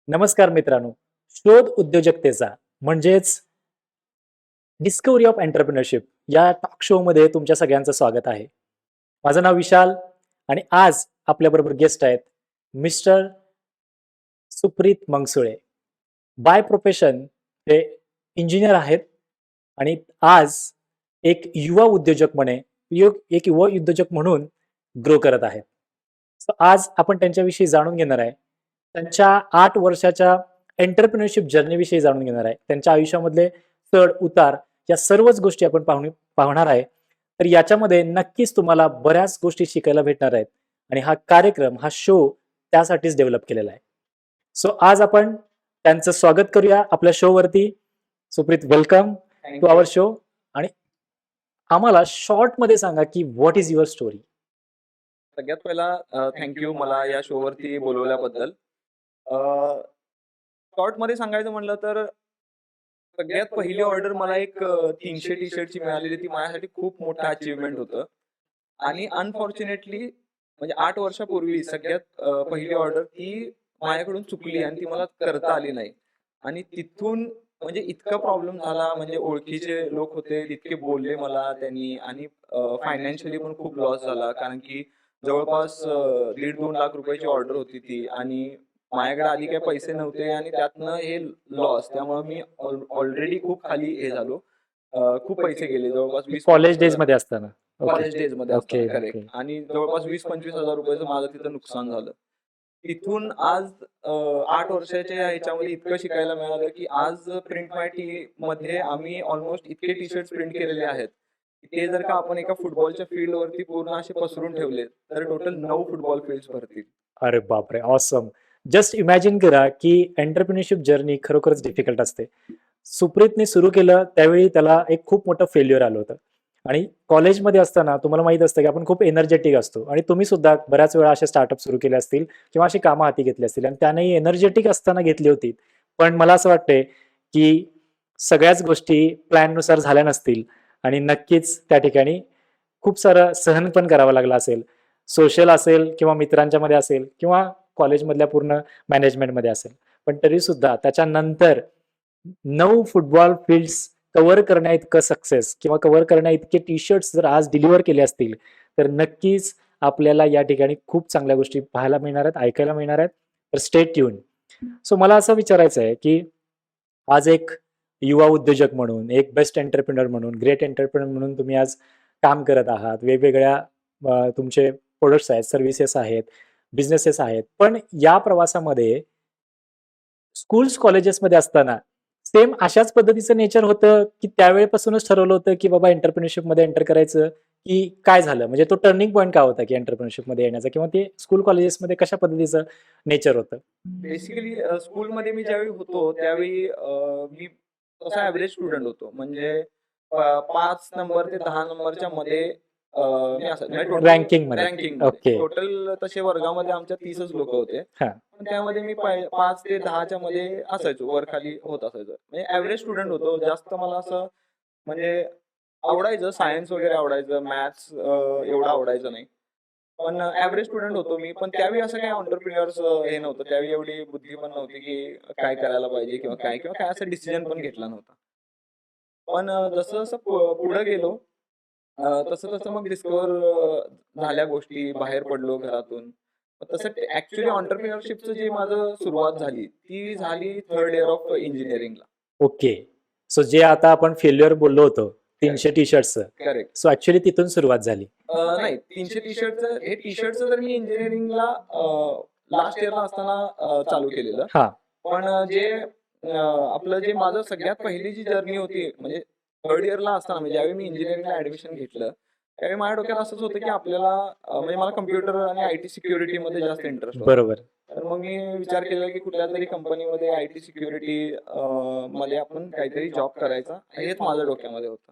नमस्कार मित्रांनो. शोध उद्योजकतेचा म्हणजेच डिस्कव्हरी ऑफ एंटरप्रेन्योरशिप या टॉक शोमध्ये तुमच्या सगळ्यांचं स्वागत आहे. माझं नाव विशाल आणि आज आपल्याबरोबर गेस्ट आहेत मिस्टर सुप्रीत मंगसुळे. बाय प्रोफेशन ते इंजिनियर आहेत आणि आज एक युवा उद्योजक एक युवा उद्योजक म्हणून ग्रो करत आहेत. So आज आपण त्यांच्याविषयी जाणून घेणार आहे. त्यांच्या 8 वर्षाच्या एंटरप्रेन्योरशिप जर्नीविषयी जाणून घेणार आहे. त्यांच्या आयुष्यामधले चढ-उतार या सर्वच गोष्टी आपण पाहणार आहे. तर याच्यामध्ये नक्कीच तुम्हाला बऱ्याच गोष्टी शिकायला भेटणार आहेत आणि हा कार्यक्रम, हा शो त्यासाठीच डेव्हलप केलेला आहे. सो आज आपण त्यांचं स्वागत करूया आपल्या शोवरती. Supreet, welcome to our show. आणि आम्हाला शॉर्टमध्ये सांगा की व्हॉट इज युअर स्टोरी? सगळ्यात पहिला थँक्यू मला या शोवरती बोलवल्याबद्दल. शॉर्टमध्ये सांगायचं म्हटलं तर सगळ्यात पहिली ऑर्डर मला एक 300 टी-शर्टची मिळालेली. ती माझ्यासाठी खूप मोठं अचीव्हमेंट होतं. आणि अनफॉर्च्युनेटली म्हणजे 8 वर्षापूर्वी सगळ्यात पहिली ऑर्डर ती माझ्याकडून चुकली आणि ती मला करता आली नाही. आणि तिथून म्हणजे इतका प्रॉब्लेम झाला, म्हणजे ओळखीचे लोक होते, तितके बोलले मला त्यांनी आणि फायनान्शियली पण खूप लॉस झाला. कारण की जवळपास 1.5-2 लाख रुपयाची ऑर्डर होती ती आणि माझ्याकडे आधी काही पैसे नव्हते आणि त्यातनं हे लॉस. त्यामुळे मी ऑलरेडी खूप खाली हे झालो. खूप पैसे गेले, जवळपास 20-25 कॉलेज डेज हजार. मध्ये असताना. कॉलेज डेज मध्ये ओके असताना, ओके. करेक्ट. आणि जवळपास 20-25 हजार रुपयाचं माझं तिथं नुकसान झालं. तिथून आज 8 वर्षाच्या ह्याच्यामध्ये इतकं शिकायला मिळालं, की आज प्रिंट माय टी मध्ये आम्ही ऑलमोस्ट इतके टी-शर्ट्स प्रिंट केलेले आहेत. ते जर का आपण एका फुटबॉलच्या फील्डवरती पूर्ण असे पसरून ठेवले, तर टोटल 9 फुटबॉल फील्ड्स भरतील. अरे बापरे! ऑसम. जस्ट इमॅजिन करा की एंटरप्रेन्योरशिप जर्नी खरोखरच डिफिकल्ट असते. सुप्रीतने सुरू केलं त्यावेळी त्याला एक खूप मोठं फेल्युअर आलं होतं. आणि कॉलेजमध्ये असताना तुम्हाला माहित असतं की आपण खूप एनर्जेटिक असतो आणि तुम्ही सुद्धा बऱ्याच वेळा असे स्टार्टअप सुरू केले असतील किंवा अशी कामं हाती घेतली असतील आणि त्यानेही एनर्जेटिक असताना घेतली होती. पण मला असं वाटतंय की सगळ्याच गोष्टी प्लॅननुसार झाल्या नसतील आणि नक्कीच त्या ठिकाणी खूप सारं सहन पण करावं लागलं असेल. सोशल असेल किंवा मित्रांच्यामध्ये असेल किंवा कॉलेजमधल्या पूर्ण मॅनेजमेंटमध्ये असेल. पण तरीसुद्धा त्याच्यानंतर 9 फुटबॉल फील्ड्स कव्हर करण्याइतकं सक्सेस किंवा कव्हर करण्याइतके टी-शर्ट्स जर आज डिलिव्हर केले असतील, तर नक्कीच आपल्याला या ठिकाणी खूप चांगल्या गोष्टी पाहायला मिळणार आहेत, ऐकायला मिळणार आहेत. तर स्टे ट्यून. सो मला असं विचारायचं आहे, की आज एक युवा उद्योजक म्हणून, एक बेस्ट एंटरप्रेन्योर म्हणून, ग्रेट एंटरप्रेन्योर म्हणून तुम्ही आज काम करत आहात. वेगवेगळ्या तुमचे प्रॉडक्ट्स आहेत, सर्व्हिसेस आहेत, बिझनेसेस आहेत. पण या प्रवासामध्ये स्कूल्स, कॉलेजेसमध्ये असताना सेम अशाच पद्धतीचं नेचर होतं, की त्यावेळेपासूनच ठरवलं होतं, की बाबा एंटरप्रेन्योरशिपमध्ये एंटर करायचं, की काय झालं? म्हणजे तो टर्निंग पॉइंट काय होता, की एंटरप्रेन्योरशिपमध्ये येण्याचा किंवा ते स्कूल, कॉलेजेसमध्ये कशा पद्धतीचं नेचर होतं? बेसिकली स्कूलमध्ये मी ज्यावेळी होतो त्यावेळी मी तसा ॲव्हरेज स्टुडंट होतो. म्हणजे 5 नंबर ते 10 नंबरच्या मध्ये मी असायचो. म्हणजे टोटल रँकिंगमध्ये. रँकिंगमध्ये. ओके. टोटल तसे वर्गामध्ये आमच्या 30च लोकं होते. हां. पण त्यामध्ये मी 5 ते 10च्या मध्ये असायचो, वर-खाली होत असायचो. म्हणजे ॲव्हरेज स्टुडंट होतो. जास्त मला असं म्हणजे आवडायचं, सायन्स वगैरे आवडायचं, मॅथ्स एवढं आवडायचं नाही. पण ॲव्हरेज स्टुडंट होतो मी. पण त्यावेळी असं काही एंटरप्रेन्योर्स हे नव्हतं. त्यावेळी एवढी बुद्धी पण नव्हती, की काय करायला पाहिजे किंवा काय असं डिसिजन पण घेतला नव्हता. पण जसं-जसं पुढे गेलो, तसं-तसं मग डिस्कव्हर झाल्या गोष्टी, बाहेर पडलो घरातून. मग तसं ॲक्चुअली एंटरप्रेन्योरशिपचं जे माझं सुरुवात झाली, ती झाली 3rd इयर ऑफ इंजिनिअरिंगला. ओके. सो जे आता आपण फेल्युअर बोललो होतो, 300 करेक्ट. टी-शर्ट्सचं. करेक्ट. सो ॲक्चुअली तिथून सुरुवात झाली. नाही, 300 टी-शर्टचं तर मी इंजिनिअरिंगला लास्ट इयरला असताना चालू केलेलं. हां. पण आपलं जे माझं सगळ्यात पहिली जी जर्नी होती, म्हणजे 3rd इयरला असताना म्हणजे ज्यावेळी मी इंजिनिअरिंगला ॲडमिशन घेतलं, त्यावेळी माझ्या डोक्यात असंच होतं, की आपल्याला म्हणजे मला कॉम्प्युटर आणि आय-टी सिक्युरिटीमध्ये जास्त इंटरेस्ट होता. बरोबर. तर मग मी विचार केला, की कुठल्यातरी कंपनीमध्ये आय-टी सिक्युरिटी मध्ये आपण काहीतरी जॉब करायचा, हेच माझ्या डोक्यामध्ये होतं.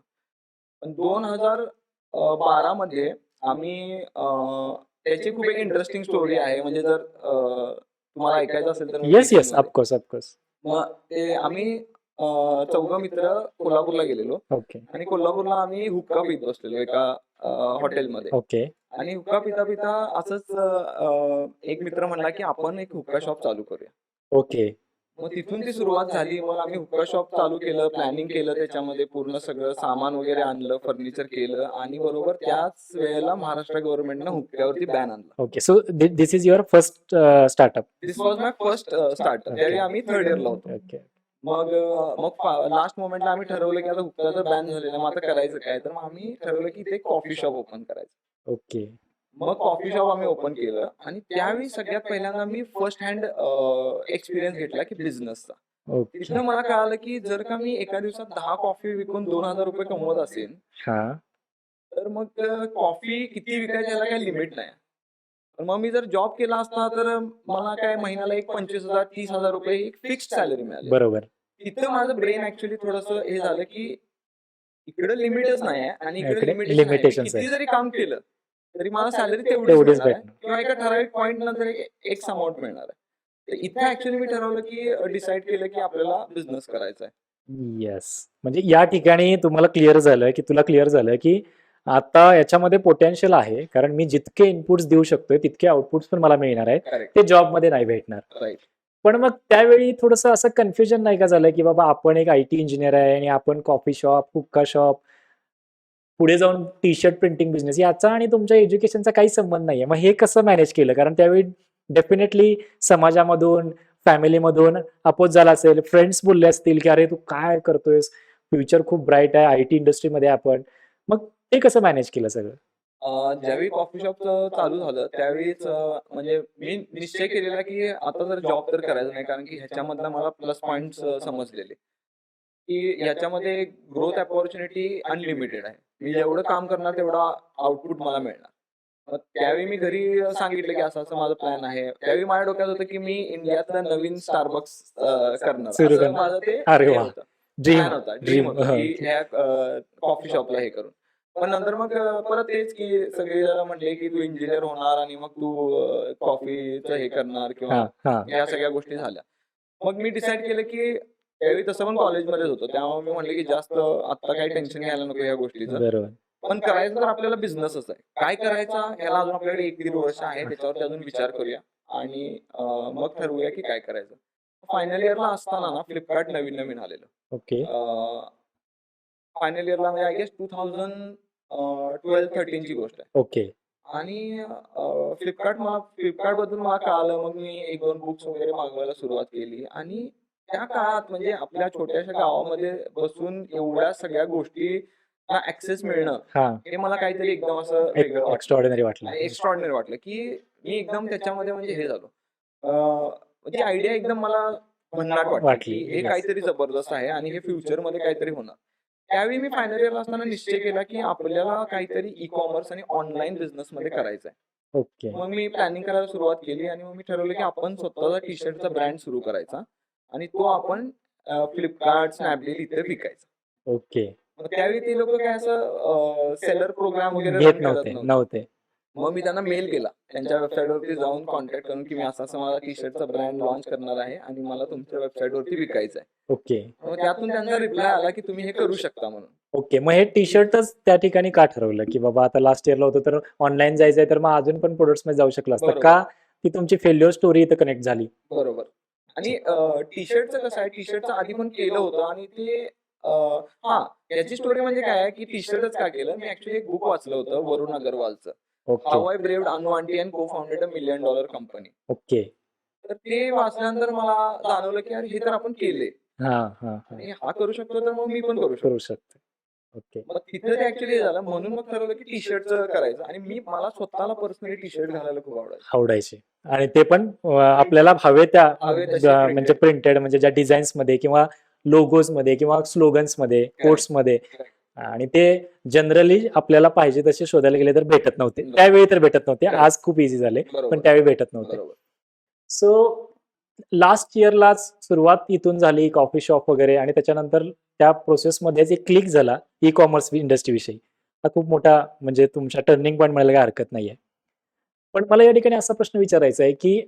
पण 2012 मध्ये आम्ही त्याची खूप एक इंटरेस्टिंग स्टोरी आहे. म्हणजे जर तुम्हाला ऐकायचं असेल तर मी येस, येस. डिटेलमध्ये. Of course, of course. मग ते आम्ही 4 मित्र कोल्हापूरला गेलेलो ओके. आणि कोल्हापूरला आम्ही हुक्का पीत बसलेलो एका हॉटेलमध्ये. ओके. आणि हुक्का पिता-पिता असंच एक मित्र म्हणला, की आपण एक हुक्का शॉप चालू करूया. ओके. मग तिथून ती सुरुवात झाली. मग आम्ही हुक्का शॉप चालू केलं, प्लॅनिंग केलं त्याच्यामध्ये पूर्ण सगळं सामान वगैरे आणलं, फर्निचर केलं आणि बरोबर त्याच वेळेला महाराष्ट्र गव्हर्नमेंटनं हुक्क्यावरती बॅन आणला. Okay. So this is your first startup. This was my first startup. त्यावेळी आम्ही थर्ड इयरला होतो. ओके. मग लास्ट मोमेंटला आम्ही ठरवलं की आता हुक्का तर बॅन झालेला, मग आता करायचं काय? तर मग आम्ही ठरवलं की ते कॉफी शॉप ओपन करायचं. ओके. मग कॉफी शॉप आम्ही ओपन केलं आणि त्यावेळी सगळ्यात पहिल्यांदा मी फर्स्ट हँड एक्सपिरियन्स घेतला की बिझनेसचा. ओके. तिथं मला कळालं की जर का मी एका दिवसात 10 कॉफी विकून 2,000 रुपये कमवत असेल, हां. तर मग कॉफी किती विकायची याला काही लिमिट नाही. पण मग मी जर जॉब केला असता तर मला काय महिन्याला एक 25,000 30,000 रुपये एक फिक्स्ड सॅलरी मिळाली. बरोबर. तिथं माझं ब्रेन ऍक्च्युली थोडंसं हे झालं की इकडे लिमिटच नाही आहे आणि इकडे इकडे लिमिटेशन आहे. limitations किती आहे. जरी काम केलं तरी मला सॅलरी तेवढीच तेवढीच मिळणार आहे भेटणार. किंवा एका ठराविक पॉईंट नंतर एक अमाऊंट मिळणार आहे. तर इथे ऍक्च्युली मी ठरवलं की डिसाईड केलं की आपल्याला बिझनेस करायचा आहे. येस. म्हणजे या ठिकाणी तुम्हाला क्लिअर झालं, की तुला क्लिअर झालं, की आता याच्यामध्ये पोटेन्शियल आहे. कारण मी जितके इनपुट्स देऊ शकतोय, तितके आउटपुट्स पण मला मिळणार आहेत. करेक्ट. ते जॉबमध्ये नाही भेटणार. राईट. पण मग त्यावेळी थोडंसं असं कन्फ्युजन नाही का झालं, की बाबा आपण एक आय-टी इंजिनिअर आहे आणि आपण कॉफी शॉप, हुक्का शॉप, पुढे जाऊन टी-शर्ट प्रिंटिंग बिझनेस याचा आणि तुमच्या एज्युकेशनचा काही संबंध नाहीये. मग हे कसं मॅनेज केलं? कारण त्यावेळी डेफिनेटली समाजामधून, फॅमिलीमधून अपोज झाला असेल, फ्रेंड्स बोलले असतील, की "अरे तू काय करतोयस? फ्युचर खूप ब्राईट आहे, आय-टी इंडस्ट्रीमध्ये आपण." मग ते कसं मॅनेज केलं सगळं? ज्यावेळी कॉफी शॉप चालू झालं त्यावेळीच म्हणजे मी निश्चय केलेला की आता जर जॉब तर करायचा नाही, कारण की ह्याच्यामधला मला प्लस पॉइंट समजलेले की ह्याच्यामध्ये ग्रोथ अपॉर्च्युनिटी अनलिमिटेड आहे. मी जेवढं काम करणार तेवढा आउटपुट मला मिळणार. मग त्यावेळी मी घरी सांगितलं की असं असं माझं प्लॅन आहे. त्यावेळी माझ्या डोक्यात होतं की मी इंडियातलं नवीन स्टारबक्स करणार, सुरू असं करणार. माझं ते अरे हे वाह! होतं, ड्रीम, प्लॅन होता, ड्रीम ड्रीम. होतं हं. की ह्या कॉफी शॉपला हे करून. पण नंतर मग परत तेच की सगळे जण म्हणले की तू इंजिनियर होणार आणि मग तू कॉफीचं हे करणार किंवा हां, हां. या सगळ्या गोष्टी झाल्या. मग मी डिसाईड केलं की त्यावेळी तसं पण कॉलेजमध्येच होतो, त्यामुळे मी म्हणले की जास्त आता काही टेन्शन घ्यायला नको या गोष्टीचं. बरोबर. पण करायचं तर आपल्याला बिझनेसच आहे. काय करायचा ह्याला अजून आपल्याकडे 1-1.5 वर्ष आहे. त्याच्यावरती अजून विचार करूया आणि मग ठरवूया की काय करायचं. फायनल इयरला असताना ना फ्लिपकार्ट नवीन आलेलं. ओके. फायनल इयरला म्हणजे आय गेस 2012-13 ची गोष्ट आहे. ओके. आणि फ्लिपकार्ट बद्दल मला कळालं. मग मी 1-2 बुक्स वगैरे मागवायला सुरुवात केली आणि त्या काळात म्हणजे आपल्या छोट्याशा गावामध्ये बसून एवढ्या सगळ्या गोष्टींना ऍक्सेस मिळणं हां. हे मला काहीतरी एकदम असं वेगळं वाटलं एक्स्ट्राऑर्डिनरी वाटलं. आणि एक्स्ट्रॉर्डिनरी वाटलं की मी एकदम त्याच्यामध्ये म्हणजे हे झालो. ती आयडिया एकदम मला भन्नाट वाटली की हे Yes. काहीतरी जबरदस्त आहे आणि हे फ्युचरमध्ये काहीतरी होणार. त्यावेळी मी फायनल इयरला असताना निश्चय केला की आपल्याला काहीतरी ई कॉमर्स आणि ऑनलाईन बिझनेसमध्ये करायचं आहे. ओके. मग मी प्लॅनिंग करायला सुरुवात केली आणि मग मी ठरवलं की आपण स्वतःचा टी-शर्टचा ब्रँड सुरू करायचा आणि तो आपण फ्लिपकार्ट, स्नॅपडील इथे विकायचा. ओके. मग त्यावेळी ते लोक काय असं सेलर प्रोग्राम वगैरे घेत run करत नव्हते. नव्हते. नव्हते. मग मी त्यांना मेल केला त्यांच्या वेबसाईटवरती जाऊन कॉन्टॅक्ट करून की मी असं माझा टी-शर्टचा ब्रँड लॉन्च करणार आहे आणि मला तुमच्या वेबसाईटवरती विकायचं आहे. ओके. मग त्यातून त्यांचा रिप्लाय आला की तुम्ही हे करू शकता म्हणून. ओके. मग हे टी-शर्टच त्या ठिकाणी का ठरवलं, की बाबा आता लास्ट इयरला होतं तर ऑनलाईन जायचंय तर मग अजून पण प्रोडक्ट्समध्ये जाऊ शकलं असतं. बरोबर. का ती तुमची फेल्युअर स्टोरी इथं कनेक्ट झाली? बरोबर. आणि टी-शर्टचं कसं आहे, टी-शर्टचं आधी पण केलं होतं आणि ते याची स्टोरी म्हणजे काय आहे की टी-शर्टच का केलं, मी ऍक्च्युली एक बुक वाचलं होतं वरुण अग्रवालचं, ओके. हाऊ आय ब्रेव्ड अनु आंटी अँड को फाउंडेड अ $1 मिलियन कंपनी. ओके. तर ते वाचल्यानंतर मला जाणवलं की अरे हे तर आपण केले हां, हां, हां. आणि हा करू शकतो तर मग मी पण करू शकतो. करू शकतो. ओके. मग तिथे ते ऍक्च्युली झालं म्हणून मग ठरवलं की टी-शर्टचं करायचं आणि मला स्वतःला पर्सनली टी-शर्ट घालायला खूप आवडायचं. आवडायचे आणि ते पण आपल्याला हवे त्या हवे तसे म्हणजे printed. प्रिंटेड म्हणजे ज्या डिझाईन्समध्ये किंवा लोगोजमध्ये किंवा स्लोगन्समध्ये, कोट्समध्ये Correct. आणि ते जनरली आपल्याला पाहिजे तसे शोधायला गेले तर भेटत नव्हते. बरोबर. त्यावेळी तर भेटत नव्हते. Correct. आज खूप इझी झाले. पण बरोबर. त्यावेळी भेटत नव्हते. बरोबर. सो लास्ट इयरलाच सुरुवात इथून झाली कॉफी शॉप वगैरे आणि त्याच्यानंतर त्या प्रोसेसमध्येच एक क्लिक झाला ई कॉमर्स इंडस्ट्रीविषयी. हा खूप मोठा म्हणजे तुमच्या टर्निंग पॉईंट म्हणायला काही हरकत नाहीये. पण मला या ठिकाणी असा प्रश्न विचारायचा आहे, की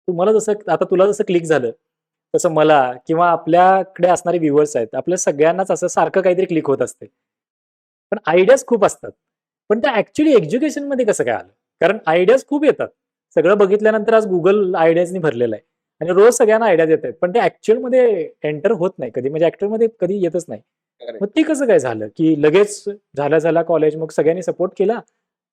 तुम्हाला जसं आता तुला जसं क्लिक झालं, तसं मला किंवा आपल्याकडे असणारे व्ह्यूअर्स आहेत, आपल्या सगळ्यांनाच असं सारखं काहीतरी क्लिक होत असते. पण आयडियाज खूप असतात. पण त्या ॲक्चुअली एज्युकेशनमध्ये कसं काय आलं? कारण आयडियाज खूप येतात. सगळं बघितल्यानंतर आज Google आयडियाजनी भरलेलं आहे. आणि रोज सगळ्यांना आयडिया देत आहेत, पण ते ऍक्च्युअल मध्ये एंटर होत नाही कधी, म्हणजे ऍक्च्युअल मध्ये कधी येतच नाही. Correct. मग ते कसं काय झालं की लगेच झाला कॉलेज, मग सगळ्यांनी सपोर्ट केला?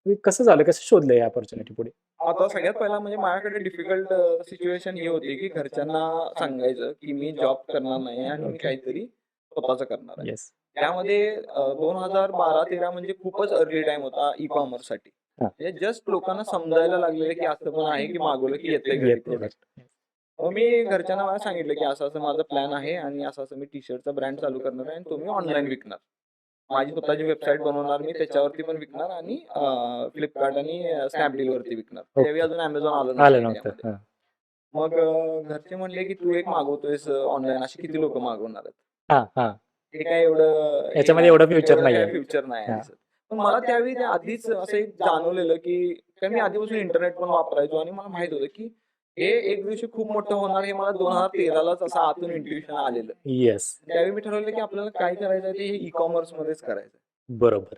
की कसं झालं, कसं शोधलं या ऑपॉर्च्युनिटी पुढे? आता सगळ्यात पहिला म्हणजे माझ्याकडे डिफिकल्ट सिच्युएशन ही होती की घरच्यांना सांगायचं की मी जॉब करणार नाही आणि मी Okay. काहीतरी स्वतःचं करणार आहे. येस. त्यामध्ये 2012-13 म्हणजे खूपच अर्ली टाइम होता ई कॉमर्स साठी. हा. म्हणजे जस्ट लोकांना समजायला लागलेलं की असं पण आहे की मागवलं की येतंय घरी प्रोडक्ट. मग मी घरच्यांना मला सांगितलं की असं असं माझा प्लॅन आहे आणि असं असं मी टी शर्टचा ब्रँड चालू करणार आहे आणि तो मी ऑनलाईन विकणार. माझी स्वतःची वेबसाईट बनवणार मी, त्याच्यावरती पण विकणार आणि फ्लिपकार्ट आणि स्नॅपडील वरती विकणार. त्यावेळी अजून अमेझॉन आलं आलं नव्हतं नव्हतं. इंडियामध्ये. हा. मग घरचे म्हणले की तू एक मागवतोयस ऑनलाईन, अशी किती लोक मागवणार आहेत? हा. हा. ते काय एवढं याच्यामध्ये एवढं future नाहीये. फ्युचर नाही हा. दिसत. पण मला त्यावेळी ते आधीच असं एक जाणवलेलं की कारण मी आधीपासून इंटरनेट पण वापरायचो आणि मला माहित होतं की हे एक दिवशी खूप मोठं होणार, हे मला 2013लाच असं आतून इंट्युशन आलेलं. येस. त्यावेळी मी ठरवलं की आपल्याला काय करायचं ते ई कॉमर्स मध्येच करायचं. बरोबर.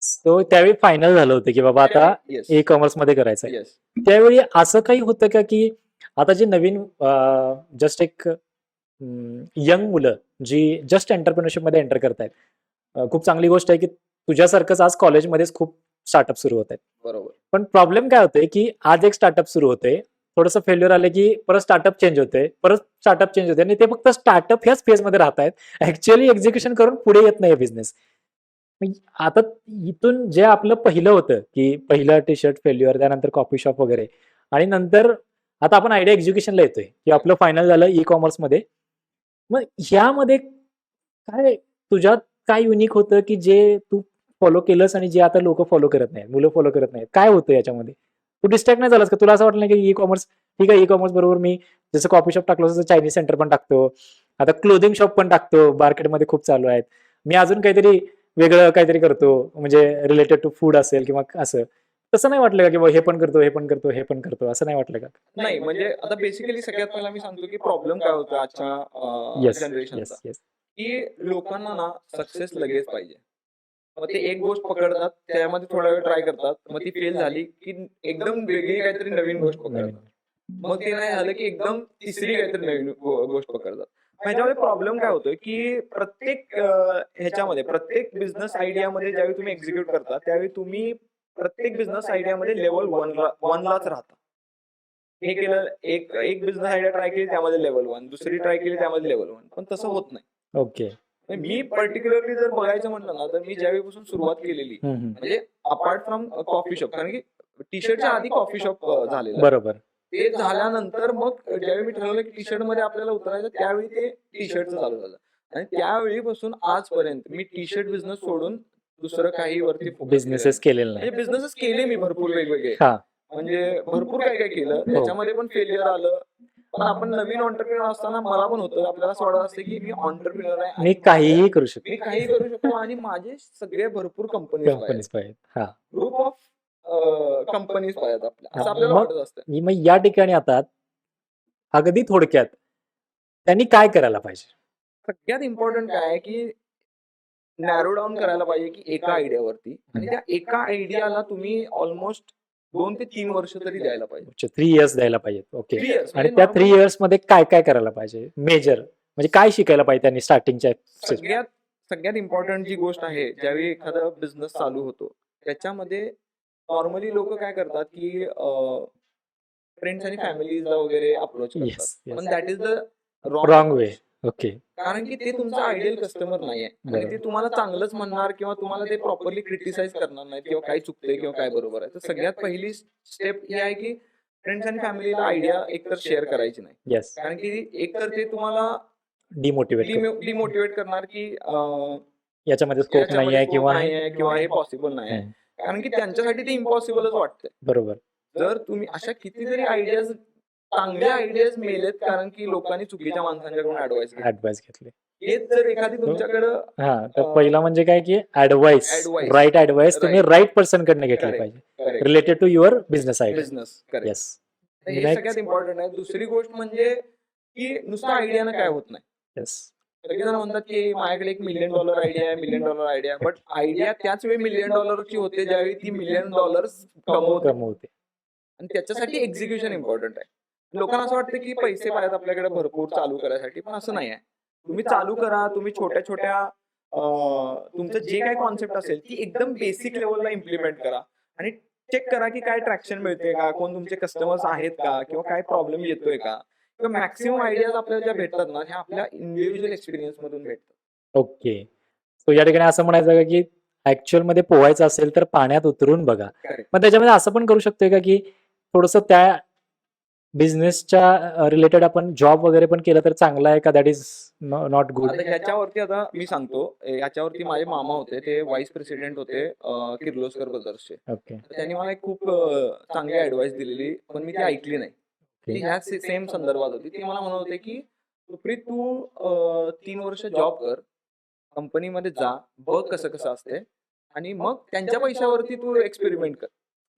सो त्यावेळी फायनल झालं होतं की बाबा आता येस ई कॉमर्स मध्ये करायचं आहे. येस. त्यावेळी असं काही होतं का की आता जे नवीन जस्ट एक यंग मुलं जी जस्ट एंटरप्रिनरशिप मध्ये एंटर करतायत, खूप चांगली गोष्ट आहे की तुझ्यासारखंच आज कॉलेजमध्येच खूप स्टार्टअप सुरू होत आहेत. बरोबर. पण प्रॉब्लेम काय होतोय की आज एक स्टार्टअप सुरू होते, थोडंसं फेल्युअर आलं की परत स्टार्टअप चेंज होते, परत स्टार्टअप चेंज होते आणि ते फक्त स्टार्टअप ह्याच फेजमध्ये राहत आहेत, ऍक्च्युअली एक्झिक्युशन करून पुढे येत नाही बिझनेस. आता इथून जे आपलं पहिलं होतं की पहिलं टी शर्ट फेल्युअर, त्यानंतर कॉफी शॉप वगैरे, आणि नंतर आता आपण आयडिया एक्झिक्युशनला येतोय की आपलं फायनल झालं ई कॉमर्स मध्ये. मग ह्यामध्ये काय तुझ्यात काय युनिक होतं की जे तू फॉलो केलंस आणि जे आता लोक फॉलो करत नाहीत, मुलं फॉलो करत नाहीत? काय होतं याच्यामध्ये? तू डिस्ट्रॅक्ट नाही झालास का? तुला असं वाटलं नाही की ई कॉमर्स ठीक आहे, ई कॉमर्स बरोबर मी जसं कॉफी शॉप टाकलं तसं चायनीज सेंटर पण टाकतो, आता क्लोथिंग शॉप पण टाकतो, मार्केटमध्ये खूप चालू आहेत, मी अजून काहीतरी वेगळं काहीतरी करतो, म्हणजे रिलेटेड टू फूड असेल किंवा असं? तसं नाही वाटलं का की हे पण करतो, हे पण करतो, हे पण करतो, असं नाही वाटलं का? नाही, म्हणजे आता बेसिकली सगळ्यात पहिला मी सांगतो की प्रॉब्लेम काय होतो आजच्या येस. जनरेशनचा, येस. येस. की लोकांना ना सक्सेस लगेच पाहिजे. मग ते एक गोष्ट पकडतात, त्यामध्ये थोडा वेळ ट्राय करतात, मग ती फेल झाली की एकदम वेगळी काहीतरी नवीन गोष्ट पकडतात. मग ते नाही झालं की एकदम तिसरी काहीतरी नवीन गोष्ट पकडतात. ह्याच्यामध्ये प्रॉब्लेम काय होतोय की प्रत्येक ह्याच्यामध्ये प्रत्येक बिझनेस आयडियामध्ये ज्यावेळी तुम्ही एक्झिक्यूट करता त्यावेळी तुम्ही प्रत्येक बिझनेस आयडियामध्ये लेवल 1लाच राहता. हे केलं, एक एक बिझनेस आयडिया ट्राय केली त्यामध्ये लेवल 1, दुसरी ट्राय केली त्यामध्ये लेवल 1, पण तसं होत नाही. ओके. मी पर्टिक्युलरली जर बघायचं म्हटलं ना, तर मी ज्यावेळीपासून सुरुवात केलेली म्हणजे अपार्ट फ्रॉम कॉफी शॉप, कारण की टी शर्टच्या आधी कॉफी शॉप झालेलं. बरोबर. ते झाल्यानंतर मग ज्यावेळी मी ठरवलं की टी शर्ट मध्ये आपल्याला उतरायचं, त्यावेळी ते टी शर्टचं चालू झालं आणि त्यावेळीपासून आजपर्यंत मी टी शर्ट बिझनेस सोडून दुसरं काही वरती बिझनेसेस केलेले नाही. म्हणजे बिझनेसेस केले मी भरपूर वेगवेगळे, हा. म्हणजे भरपूर काय काय केलं, त्याच्यामध्ये पण फेलियर आलं. पण आपण नवीन ऑन्टरप्रिनर असताना मला पण होतं, आपल्याला असं वाटत असतं की मी ऑन्टरप्रिनर आहे आणि मी काहीही करू शकतो. मी काही करू शकतो आणि माझे सगळे भरपूर कंपनीज पाहिजे. हा. ग्रुप ऑफ कंपनीज पाहिजेत आपल्या, असं हा, आपल्याला मग- वाटत असतं. मग या ठिकाणी आता अगदी थोडक्यात त्यांनी काय करायला पाहिजे? सगळ्यात इम्पॉर्टंट काय आहे की नॅरो डाऊन करायला पाहिजे की एका आयडियावरती, आणि त्या एका आयडियाला तुम्ही ऑलमोस्ट 2 ते 3 वर्ष तरी द्यायला पाहिजे. 3 इयर्स द्यायला पाहिजेत. ओके. 3 years आणि म्हणजे त्या 3 normally इयर्स मध्ये काय काय करायला पाहिजे? मेजर म्हणजे काय शिकायला पाहिजे त्यांनी स्टार्टिंगच्या? सगळ्यात सगळ्यात इम्पॉर्टंट जी गोष्ट आहे, ज्यावेळी एखादा बिझनेस चालू होतो त्याच्यामध्ये नॉर्मली लोक काय करतात की फ्रेंड्स आणि फॅमिलीजला वगैरे अप्रोच करतात, Yes, yes. पण that is the wrong way. Okay. कारण की ते तुमचा आयडियल कस्टमर नाहीये आणि ते तुम्हाला चांगलंच म्हणणार किंवा तुम्हाला ते प्रॉपरली क्रिटिसाइज करणार नाही किंवा काय चुकतंय किंवा काय बरोबर आहे. तर सगळ्यात पहिली स्टेप ही आहे की फ्रेंड्स आणि फॅमिलीला आयडिया एकतर शेअर करायची नाही, येस. कारण की एकतर ते तुम्हाला डिमोटिवेट डिमोटिवेट करणार की याच्यामध्ये स्कोप याच्यामध्ये नाहीये scope किंवा नाहीये किंवा हे पॉसिबल नाही आहे, कारण की त्यांच्यासाठी ते इम्पॉसिबलच वाटतंय. बरोबर. जर तुम्ही अशा कितीतरी आयडियाज, चांगले आयडियाज मेलेत कारण की लोकांनी चुकीच्या माणसांच्याकडून ऍडवाइस घेतले. हेच जर एखादी तुमच्याकडं हा, तर पहिला म्हणजे काय की ऍडवाइस, Advice. राईट ऍडवाइस तुम्ही Right. राईट पर्सन कडनं घेतली Correct. पाहिजे, correct related to your business idea. Business correct. Yes. हे सगळ्यात इम्पॉर्टंट आहे. दुसरी गोष्ट म्हणजे की नुसतं आयडियानं काय होत नाही. येस. सगळेजण म्हणतात की माझ्याकडे $1 मिलियन आयडिया आहे, $1 मिलियन आयडिया, बट आयडिया त्याच वेळी $1 मिलियन होते ज्यावेळी ती $1 मिलियन कमवते, कमवते. आणि त्याच्यासाठी एक्झिक्युशन इम्पॉर्टंट आहे. लोकांना असं वाटतं की पैसे पाहिजेत आपल्याकडे भरपूर चालू करायसाठी, पण असं नाही आहे. तुम्ही चालू करा, तुम्ही छोट्या छोट्या तुमचं जे काही कॉन्सेप्ट असेल ती एकदम बेसिक लेवलला इम्प्लिमेंट करा आणि चेक करा की काय ट्रॅक्शन मिळते का, कोण तुमचे कस्टमर्स आहेत का, किंवा काय प्रॉब्लेम येतोय का, किंवा मॅक्सिमम आयडियाज आपल्याला ज्या भेटतात ना, ह्या आपल्या इंडिव्हिज्युअल एक्सपिरियन्स मधून भेटतात. ओके. सो या ठिकाणी असं म्हणायचं का, की ॲक्चुअल मध्ये पोहायचं असेल तर पाण्यात उतरून बघा. करेक्ट. मग त्याच्यामध्ये असं पण करू शकतोय का, की थोडंसं त्या बिझनेसच्या रिलेटेड आपण जॉब वगैरे पण केलं तर चांगलं आहे का दॅट इज नॉट गुड? आता ह्याच्यावरती आता मी सांगतो, याच्यावरती माझे मामा होते, ते व्हाईस प्रेसिडेंट होते किर्लोस्कर ब्रदर्सचे. ओके. तर त्यांनी मला एक खूप चांगली ऍडवाइस दिलेली, पण मी ती ऐकली नाही. ती ह्या सेम संदर्भात होती. ते मला म्हणत होते की सुप्रीत, तू 3 वर्ष जॉब कर, कंपनीमध्ये जा, बघ कसं कसं असते, आणि मग त्यांच्या पैशावरती तू एक्सपेरिमेंट कर,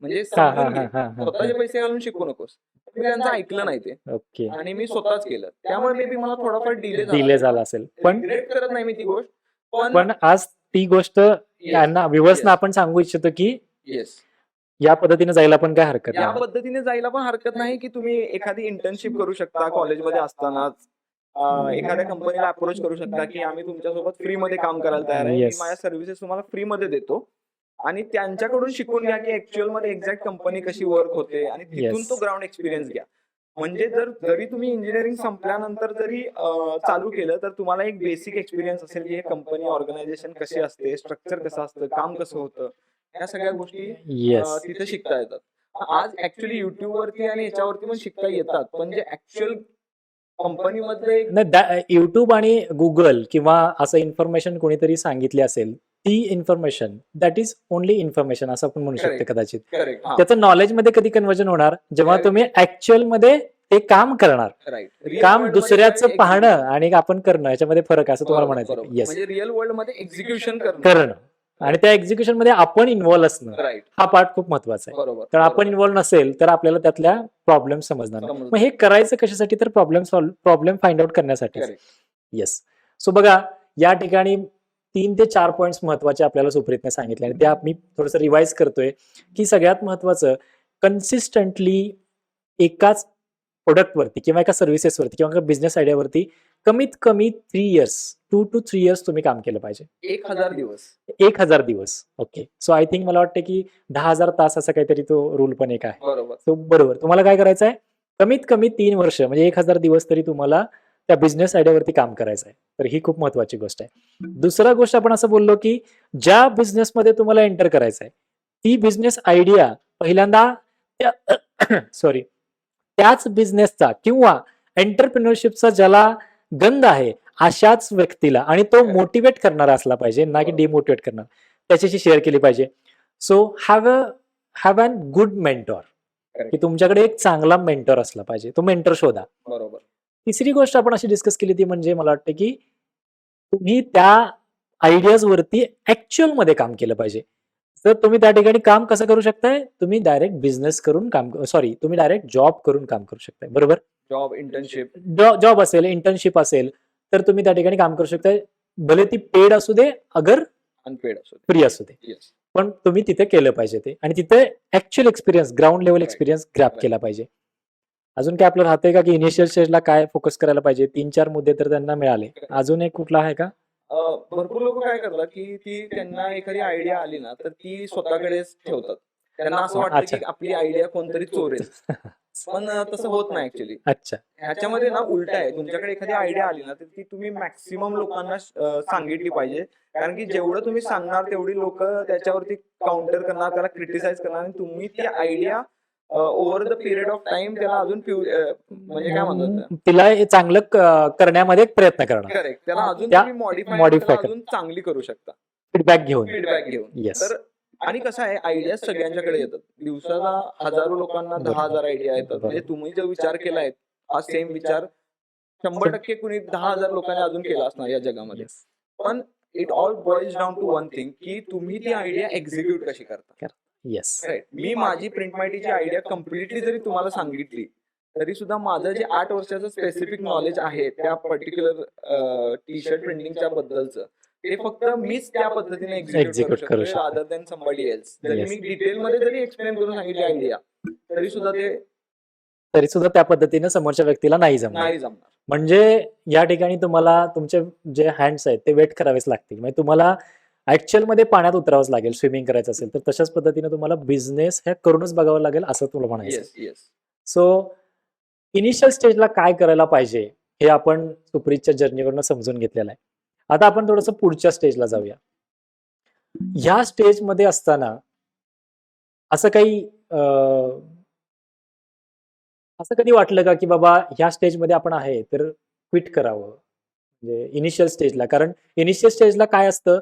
म्हणजे हां, हां, समजून घे. हां, हां, हां, स्वतःचे पैसे घालून शिकू नकोस. मी त्यांचं ऐकलं नाही ते, ओके. आणि मी स्वतःच केलं. त्यामुळे मे बी मला थोडाफार डिले डिले झाला असेल. पण रिग्रेट करत नाही मी ती गोष्ट, पण पण आज ती गोष्ट त्यांना व्ह्युअर्सना आपण सांगू इच्छितो, की येस, या पद्धतीने जायला पण काही हरकत या नाही. पद्धतीने जायला पण हरकत नाही, की तुम्ही एखादी इंटर्नशिप करू शकता कॉलेजमध्ये असतानाच. एखाद्या कंपनीला अप्रोच करू शकता, की आम्ही तुमच्यासोबत फ्रीमध्ये काम करायला तयार आहे. मी Yes. माझ्या सर्व्हिसेस तुम्हाला फ्रीमध्ये देतो, आणि त्यांच्याकडून शिकून घ्या, की ऍक्च्युअल मध्ये एक्झॅक्ट कंपनी कशी वर्क होते, आणि तिथून Yes. तो ग्राउंड एक्सपिरियन्स घ्या. म्हणजे जरी तुम्ही इंजिनिअरिंग संपल्यानंतर जरी चालू केलं, तर तुम्हाला एक बेसिक एक्सपिरियन्स असेल, की हे कंपनी ऑर्गनायझेशन कशी असते, स्ट्रक्चर कसं असतं, काम कसं होतं, या सगळ्या गोष्टी येस. तिथे शिकता येतात. आज ऍक्च्युअली युट्यूब वरती आणि याच्यावरती पण शिकता येतात, पण जे ऍक्च्युअल कंपनीमधले नाही, YouTube आणि Google किंवा असं इन्फॉर्मेशन कोणीतरी सांगितली असेल, ती information that is only information असं आपण म्हणू शकतो Correct. कदाचित. करेक्ट, त्याचं नॉलेजमध्ये कधी कन्व्हर्जन होणार जेव्हा Right. तुम्ही ऍक्च्युअल मध्ये ते काम करणार. राईट. काम दुसऱ्याचं पाहणं आणि आपण करणं याच्यामध्ये फरक आहे असं तुम्हाला म्हणायचं. येस. म्हणजे रिअल वर्ल्ड मध्ये एक्झिक्युशन करणं आणि त्या एक्झिक्युशन मध्ये आपण इन्व्हॉल्व असणं राईट, हा पार्ट खूप महत्वाचा आहे. बरोबर. तर आपण इन्व्हॉल्व नसेल तर आपल्याला त्यातल्या प्रॉब्लेम समजणार नाही. समजणार. मग हे करायचं कशासाठी तर प्रॉब्लेम फाइंड आउट करण्यासाठी. Correct. येस. सो बघा, या ठिकाणी 3 ते 4 पॉइंट्स महत्वाचे आपल्याला सुप्रीतने सांगितले आणि ते मी थोडंसं रिवाइज करतोय, की सगळ्यात महत्वाचं कन्सिस्टंटली एकाच प्रोडक्टवरती किंवा एका सर्व्हिसेसवरती किंवा एका बिझनेस आयडियावरती कमीत कमी 3 इयर्स 2 to 3 इयर्स तुम्ही काम केलं पाहिजे. 1000 दिवस. 1000 दिवस. ओके. सो आय थिंक मला वाटतं की 10,000 तास असा काहीतरी तो रूल पण एक आहे. बरोबर. सो बरोबर. तुम्हाला काय करायचं आहे? कमीत कमी 3 वर्ष म्हणजे 1000 दिवस तरी तुम्हाला त्या बिझनेस आयडियावरती काम करायचं आहे. तर ही खूप महत्वाची गोष्ट आहे. दुसरा गोष्ट आपण असं बोललो की ज्या बिझनेसमध्ये तुम्हाला एंटर करायचं आहे, ती बिझनेस आयडिया पहिल्यांदा सॉरी त्याच बिझनेसचा किंवा एंटरप्रेन्योरशिपचा ज्याला गंध आहे अशाच व्यक्तीला आणि तो मोटिवेट करणारा असला पाहिजे, ना की डिमोटिवेट करणार, त्याच्याशी शेअर केली पाहिजे. So have an good mentor, की तुमच्याकडे एक चांगला मेंटॉर असला पाहिजे. तो मेंटॉर शोधा. बरोबर. तिसरी गोष्ट आपण अशी डिस्कस केली ती म्हणजे मला वाटतं की तुम्ही त्या आयडियाज वरती ऍक्च्युअल मध्ये काम केलं पाहिजे. तर तुम्ही त्या ठिकाणी काम कसं करू शकताय? तुम्ही डायरेक्ट बिझनेस करून तुम्ही डायरेक्ट जॉब करून काम करू शकताय. बरोबर? Job, internship. जॉब असेल, इंटर्नशिप असेल, तर तुम्ही त्या ठिकाणी काम करू शकताय. भले ती पेड असू दे, अगर अनपेड असो. फ्री असू दे. येस. पण तुम्ही तिथे केलं पाहिजे ते आणि तिथे actual experience, ground level experience grab केला पाहिजे. अजून काय आपलं राहतंय का की इनिशियल स्टेजला काय फोकस करायला पाहिजे? 3-4 मुद्दे तर त्यांना मिळाले. अजून एक कुठला आहे का? भरपूर लोक काय करतात, की त्यांना एखादी आयडिया आली ना, तर ती स्वतःकडेच ठेवतात. त्यांना असं वाटतं अच्छा. की आपली आयडिया कोणतरी चोरेल. पण तसं होत नाही ऍक्च्युली. अच्छा. ह्याच्यामध्ये ना उलट आहे. तुमच्याकडे एखादी आयडिया आली ना, तर ती तुम्ही मॅक्सिमम लोकांना सांगितली पाहिजे. कारण की जेवढं तुम्ही सांगणार तेवढी लोक त्याच्यावरती काउंटर करणार, त्याला क्रिटिसाइज करणार, आणि तुम्ही ती idea over the period of time त्याला अजून म्हणजे काय म्हणतात, तिला हे चांगलं करण्यामध्ये एक प्रयत्न करणार. करेक्ट, त्याला अजून त्या तुम्ही modify मॉडिफाय अजून चांगली करू शकता फीडबॅक घेऊन. फीडबॅक घेऊन. येस. तर आणि कसं आहे, आयडिया सगळ्यांच्याकडे येतात. दिवसाला हजारो लोकांना 10,000 आयडिया येतात. म्हणजे तुम्ही जो विचार केलाय हा सेम विचार 100% कुणी 10,000 लोकांनी अजून केला असणार या जगामध्ये. पण it all boils down to one thing, की तुम्ही ती आयडिया एक्झिक्यूट कशी करता. येस. राईट. मी माझी प्रिंट मायटीची आयडिया कम्प्लिटली जरी तुम्हाला सांगितली, तरी सुद्धा माझं जे 8 वर्षाचं स्पेसिफिक नॉलेज आहे त्या पर्टिक्युलर टी शर्ट प्रिंटिंगच्या बद्दलचं, ते फक्त मीच त्या पद्धतीने एक्झिक्यूट करू शकतो, रादर दॅन समबडी एल्स. जरी मी डिटेल मध्ये जरी एक्सप्लेन करून सांगितली आयडिया, तरी सुद्धा ते तरी सुद्धा त्या पद्धतीने समोरच्या व्यक्तीला नाही जमणार. नाही जमणार. म्हणजे या ठिकाणी तुम्हाला तुमचे जे हँड्स आहेत ते वेट करावेच लागतील. म्हणजे तुम्हाला ऍक्च्युअल मध्ये पाण्यात उतरावंच लागेल स्विमिंग करायचं असेल तर. तशाच पद्धतीने तुम्हाला बिझनेस हे करूनच बघावं लागेल असं तुला म्हणायचं. Yes, yes. सो इनिशियल स्टेजला काय करायला पाहिजे हे आपण सुप्रीतच्या जर्नीवरनं समजून घेतलेलं आहे. आता आपण थोडंसं पुढच्या स्टेजला जाऊया. ह्या स्टेजमध्ये असताना असं काही असं कधी वाटलं का, की बाबा ह्या स्टेजमध्ये आपण आहे तर क्विट करावं? म्हणजे इनिशियल स्टेजला. कारण इनिशियल स्टेजला काय असतं,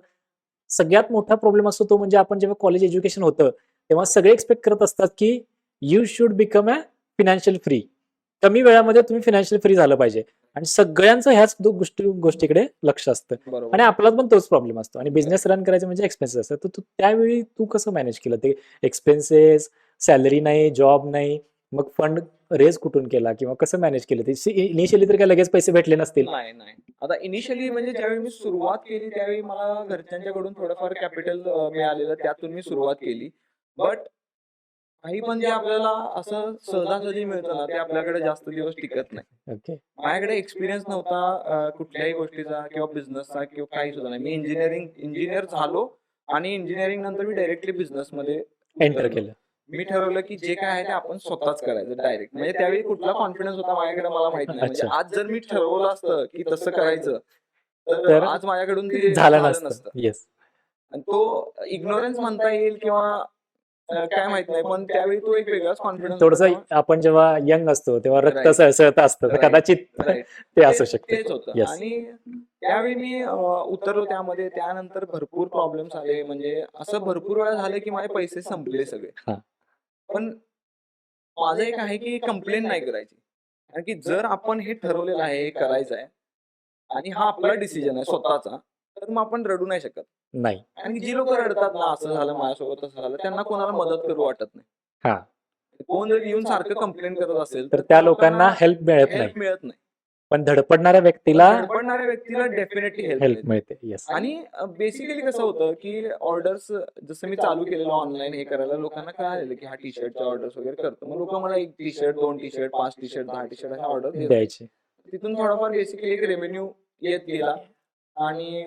सगळ्यात मोठा प्रॉब्लेम असतो तो म्हणजे आपण जेव्हा कॉलेज एज्युकेशन होतं, तेव्हा सगळे एक्सपेक्ट करत असतात, की you should become a financial free. कमी वेळामध्ये तुम्ही फायनान्शियल फ्री झालं पाहिजे आणि सगळ्यांचं ह्याच गोष्टीकडे लक्ष असतं बरोबर. आणि आपला पण तोच प्रॉब्लेम असतो आणि बिझनेस रन करायचं म्हणजे एक्सपेन्सेस असतात. तर त्यावेळी तू कसं मॅनेज केलं ते एक्सपेन्सेस, सॅलरी नाही, जॉब नाही, मग फंड रेज कुठून केला किंवा कसं मॅनेज केलं ते? इनिशियली तर काय लगेच पैसे भेटले नसतील. नाही, नाही. आता इनिशियली म्हणजे ज्यावेळी मी सुरुवात केली त्यावेळी मला घरच्यांच्याकडून थोडंफार कॅपिटल मिळालेलं. त्यातून मी सुरुवात केली. बट काही पण जे आपल्याला असं सहजासहजी मिळतं ना, ते आपल्याकडे जास्त दिवस टिकत नाही. ओके. माझ्याकडे एक्सपिरियन्स नव्हता कुठल्याही गोष्टीचा किंवा बिझनेसचा किंवा काही सुद्धा नाही. मी इंजिनियर झालो आणि इंजिनिअरिंग नंतर मी डायरेक्टली बिझनेसमध्ये एंटर उतरलो. केलं. मी ठरवलं की जे काय आहे ते आपण स्वतःच करायचं डायरेक्ट. म्हणजे त्यावेळी कुठला कॉन्फिडन्स होता माझ्याकडे मला माहित नाही. म्हणजे अच्छा. आज जर मी ठरवलं असतं की तसं करायचं, तर तर आज माझ्याकडून ते झालं झालं नसतं. नसतं. येस. आणि तो इग्नोरन्स म्हणता येईल किंवा काय माहित नाही. पण त्यावेळी तो एक वेगळाच कॉन्फिडन्स होता थोडंसं तेव्हा. आपण जेव्हा यंग असतो तेव्हा रक्त राइट, सळसळत असतं. तर राइट, कदाचित राइट. ते असू तेच शकतं. तेच होतं येस. आणि त्यावेळी मी उतरलो त्यामध्ये. त्यानंतर भरपूर प्रॉब्लेम्स आले. म्हणजे असं भरपूर वेळा झालं की माझे पैसे संपले सगळे. हां. पण माझं एक आहे की कंप्लेन नाही करायची. कारण की जर आपण हे ठरवलेलं आहे, हे करायचं आहे आणि हा आपला डिसिजन आहे स्वतःचा, तर मग आपण रडू नाही शकत. नाही. कारण की जी लोकं रडतात ना, असं झालं माझ्यासोबत, तसं झालं, त्यांना कोणाला मदत करू वाटत नाही. हां. कोण जर येऊन सारखं कंप्लेन करत असेल, तर तर त्या त्या लोकांना लोकांना हेल्प मिळत नाही. हेल्प मिळत नाही. पण धडपडणाऱ्या पण व्यक्तीला धडपडणाऱ्या व्यक्तीला डेफिनेटली हेल्प हेल्प मिळते. मिळते. येस. आणि बेसिकली कसं होतं, की ऑर्डर्स जसं मी चालू केलेलं ऑनलाईन हे करायला लोकांना कळालेलं, की हा टी-शर्टच्या ऑर्डर्स वगैरे करतो. मग लोकं मला 1 टी-शर्ट, 2 टी-शर्ट, 5 टी-शर्ट, 10 टी-शर्ट अशा ऑर्डर देत होते. द्यायचे. तिथून थोडाफार बेसिकली एक रेव्हेन्यू येत गेला आणि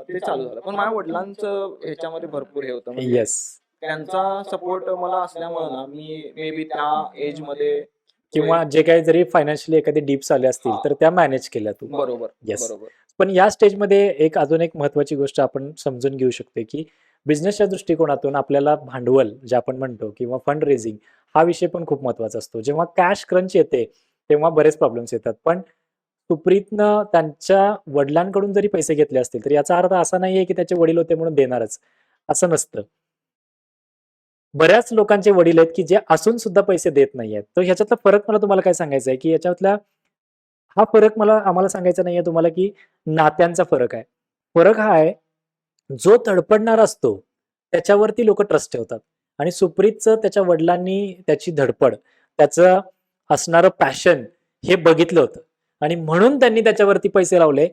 ते चालू झालं. पण माझ्या वडिलांचं ह्याच्यामध्ये भरपूर हे होतं. म्हणजे येस. त्यांचा सपोर्ट मला असल्यामुळे ना, मी मे बी त्या एजमध्ये किंवा जे काही जरी फायनान्शियली एखादी डिप्स आले असतील हां. तर त्या मॅनेज केल्या तू. बरोबर, येस. बरोबर. पण या स्टेजमध्ये अजून एक महत्त्वाची गोष्ट आपण समजून घेऊ शकतो, की बिझनेसच्या दृष्टिकोनातून आपल्याला भांडवल जे आपण म्हणतो किंवा फंड रेझिंग हा विषय पण खूप महत्त्वाचा असतो. जेव्हा कॅश क्रंच येते, तेव्हा बरेच प्रॉब्लेम्स येतात. पण सुप्रीतनं त्यांच्या वडिलांकडून जरी पैसे घेतले असतील, तर याचा अर्थ असा नाहीये, की त्याचे वडील होते म्हणून देणारच, असं नसतं. बऱ्याच लोकांचे वडील आहेत, की जे असून सुद्धा पैसे देत नाहीयेत. तर ह्याच्यातला फरक मला तुम्हाला काय सांगायचा आहे, की याच्यातला हा फरक आम्हाला सांगायचा नाहीये तुम्हाला, की नात्यांचा फरक आहे. फरक हा आहे, जो तडपडणारा असतो, त्याच्यावरती लोकं ट्रस्ट ठेवतात आणि सुप्रीतचं त्याच्या वडिलांनी त्याची धडपड, त्याचं असणारं पॅशन हे बघितलं होतं आणि म्हणून त्यांनी त्याच्यावरती पैसे लावले,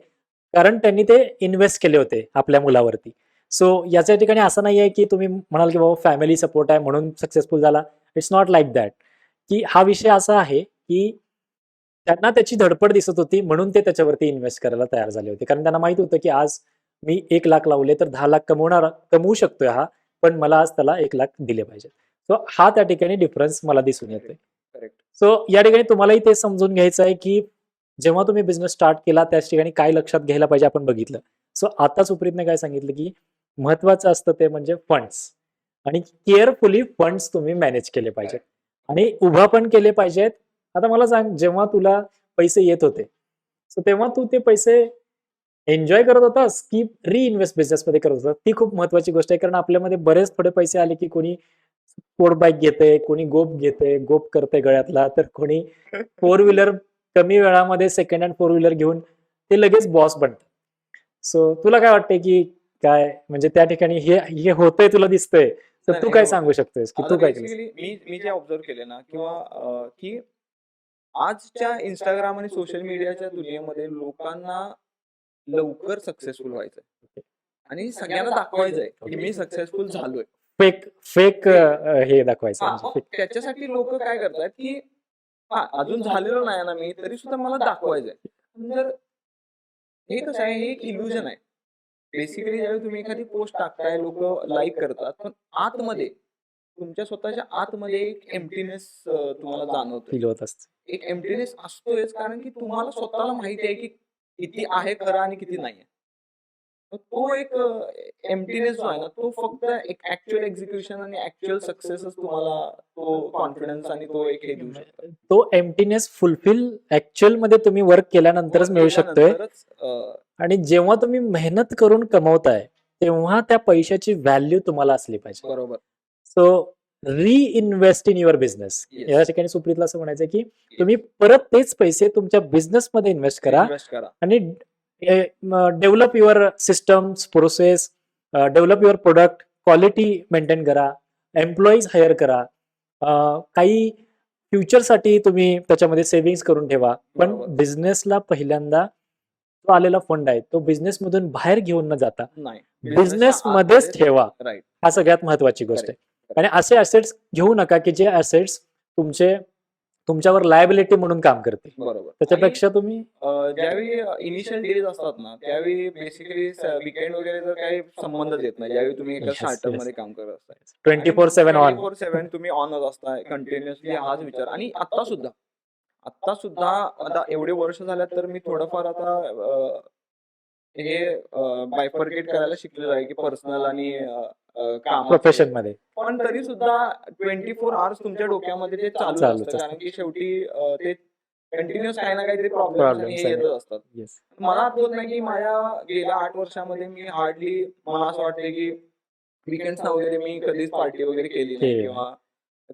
कारण त्यांनी ते इन्व्हेस्ट केले होते आपल्या मुलावरती. सो याच्या ठिकाणी असं नाहीये, की तुम्ही म्हणाल, की बाबा फॅमिली सपोर्ट आहे म्हणून सक्सेसफुल झाला. इट्स नॉट लाइक दॅट, की हा विषय असा आहे, की त्यांना त्याची धडपड दिसत होती म्हणून ते त्याच्यावरती इन्व्हेस्ट करायला तयार झाले होते. कारण त्यांना माहीत होतं, की आज मी 1,00,000 लावले तर 10,00,000 कमवू शकतोय हा, पण मला आज त्याला 1,00,000 दिले पाहिजेत. सो हा त्या ठिकाणी डिफरन्स मला दिसून येतोय. करेक्ट. सो या ठिकाणी तुम्हालाही ते समजून घ्यायचं आहे, की जेव्हा तुम्ही बिझनेस स्टार्ट केला त्याच ठिकाणी काय लक्षात घ्यायला पाहिजे आपण बघितलं. सो आता सुप्रीतने काय सांगितलं, की महत्त्वाचं असतं ते म्हणजे फंड्स आणि केअरफुली फंड्स तुम्ही मॅनेज केले पाहिजेत आणि उभा पण केले पाहिजेत. आता मला सांग, जेव्हा तुला पैसे येत होते, सो तेव्हा तू ते पैसे एन्जॉय करत होतास, की रिइन्व्हेस्ट बिझनेसमध्ये करत होतास? ती खूप महत्त्वाची गोष्ट आहे. कारण आपल्यामध्ये बरेच थोडे पैसे आले, की कोणी स्पोर्ट बाईक घेतंय, कोणी गोफ घेतंय, गोफ करतंय गळ्यातला, तर कोणी फोर व्हीलर कमी वेळामध्ये सेकंड हँड फोर व्हीलर घेऊन ते लगेच बॉस बनतात. सो तुला काय वाटतंय, की काय म्हणजे त्या ठिकाणी हे हे होतंय तुला दिसतंय, तर नाही, तू नाही, हे काय होतं. सांगू शकतोयस, की आता तू काय केलंस? बेसिकली मी मी जे ऑब्झर्व्ह केले ना किंवा की आजच्या Instagram आणि सोशल मीडियाच्या दुनियेमध्ये लोकांना लवकर सक्सेसफुल व्हायचंय आणि सगळ्यांना दाखवायचंय, की मी सक्सेसफुल झालोय. Fake fake fake. हे दाखवायचं हां, म्हणजे मग फेक. त्याच्यासाठी लोकं काय करतायत, की हा अजून झालेलो नाही ना मी, तरी सुद्धा मला दाखवायचंय. पण जर हे कसं आहे, हे एक इल्युजन आहे. बेसिकली ज्यावेळी तुम्ही एखादी पोस्ट टाकताय, लोकं लाईक करतात. पण आतमध्ये, तुमच्या स्वतःच्या आतमध्ये एक एम्प्टीनेस तुम्हाला जाणवतोय. फील होत असते. एक एम्प्टीनेस असतोच, कारण की तुम्हाला स्वतःला माहिती आहे, की किती आहे खरं आणि किती नाहीये. मग तो एक एम्प्टीनेस जो आहे ना, तो फक्त एक ॲक्चुअल एक्झिक्युशन आणि ॲक्चुअल सक्सेसच तुम्हाला तो कॉन्फिडन्स आणि तो एक हे देऊ शकतो. तो एम्प्टीनेस फुलफिल ऍक्च्युअल मध्ये तुम्ही वर्क केल्यानंतरच मिळू शकतोय. केल्यानंतरच आणि जेव्हा तुम्ही मेहनत करून कमवताय तेव्हा त्या पैशाची व्हॅल्यू तुम्हाला असली पाहिजे. बरोबर. So reinvest in your business. Yes. या ठिकाणी सुप्रीतला असं म्हणायचं की तुम्ही परत तेच पैसे तुमच्या बिझनेस मध्ये इन्व्हेस्ट करा इन्व्हेस्ट करा. आणि develop your systems, process, develop your product, quality maintain करा, एम्प्लॉईज हायर करा, काही फ्युचरसाठी तुम्ही त्याच्यामध्ये सेव्हिंग्स करून ठेवा. पण बरोबर. बिझनेसला पहिल्यांदा तो आलेला फंड आहे तो बिझनेस मधून बाहेर घेऊन न जाता नाही. बिझनेस मध्येच ठेवा. राईट. हा सगळ्यात महत्वाची गोष्ट आहे. Correct. आणि असे असेट्स घेऊ नका की जे असेट्स तुमच्यावर लायबिलिटी म्हणून काम करतील. बरोबर. त्याच्यापेक्षा तुम्ही ज्यावेळी इनिशियल डेज असतात ना, त्यावेळी बेसिकली वीकेंड वगैरे तर काही संबंधच येत नाही. ज्यावेळी तुम्ही एका Yes, स्टार्टअप yes. मध्ये काम करत असताय. 24/7 ऑन. 24/7 तुम्ही ऑनच असताय कंटिन्युअसली, हाच विचार. आणि आता सुद्धा आता एवढे वर्ष झाल्यात, तर मी थोडंफार आता हे बायफर्केट करायला शिकलेलो आहे, की पर्सनल आणि कामाचं. प्रोफेशन मध्ये पण तरी सुद्धा 24 आवर्स तुमच्या डोक्यामध्ये ते चालूच चालूच असतं, असतं. कारण की शेवटी ते कंटिन्युअस काही ना काहीतरी प्रॉब्लेम्स आणि Problems हे आहेत. येतच असतात. येस. मला आठवत नाही की माझ्या गेल्या 8 वर्षामध्ये मी हार्डली, मला असं वाटतंय की वीकेंड्सना वगैरे मी कधीच पार्टी वगैरे केली नाही, केली किंवा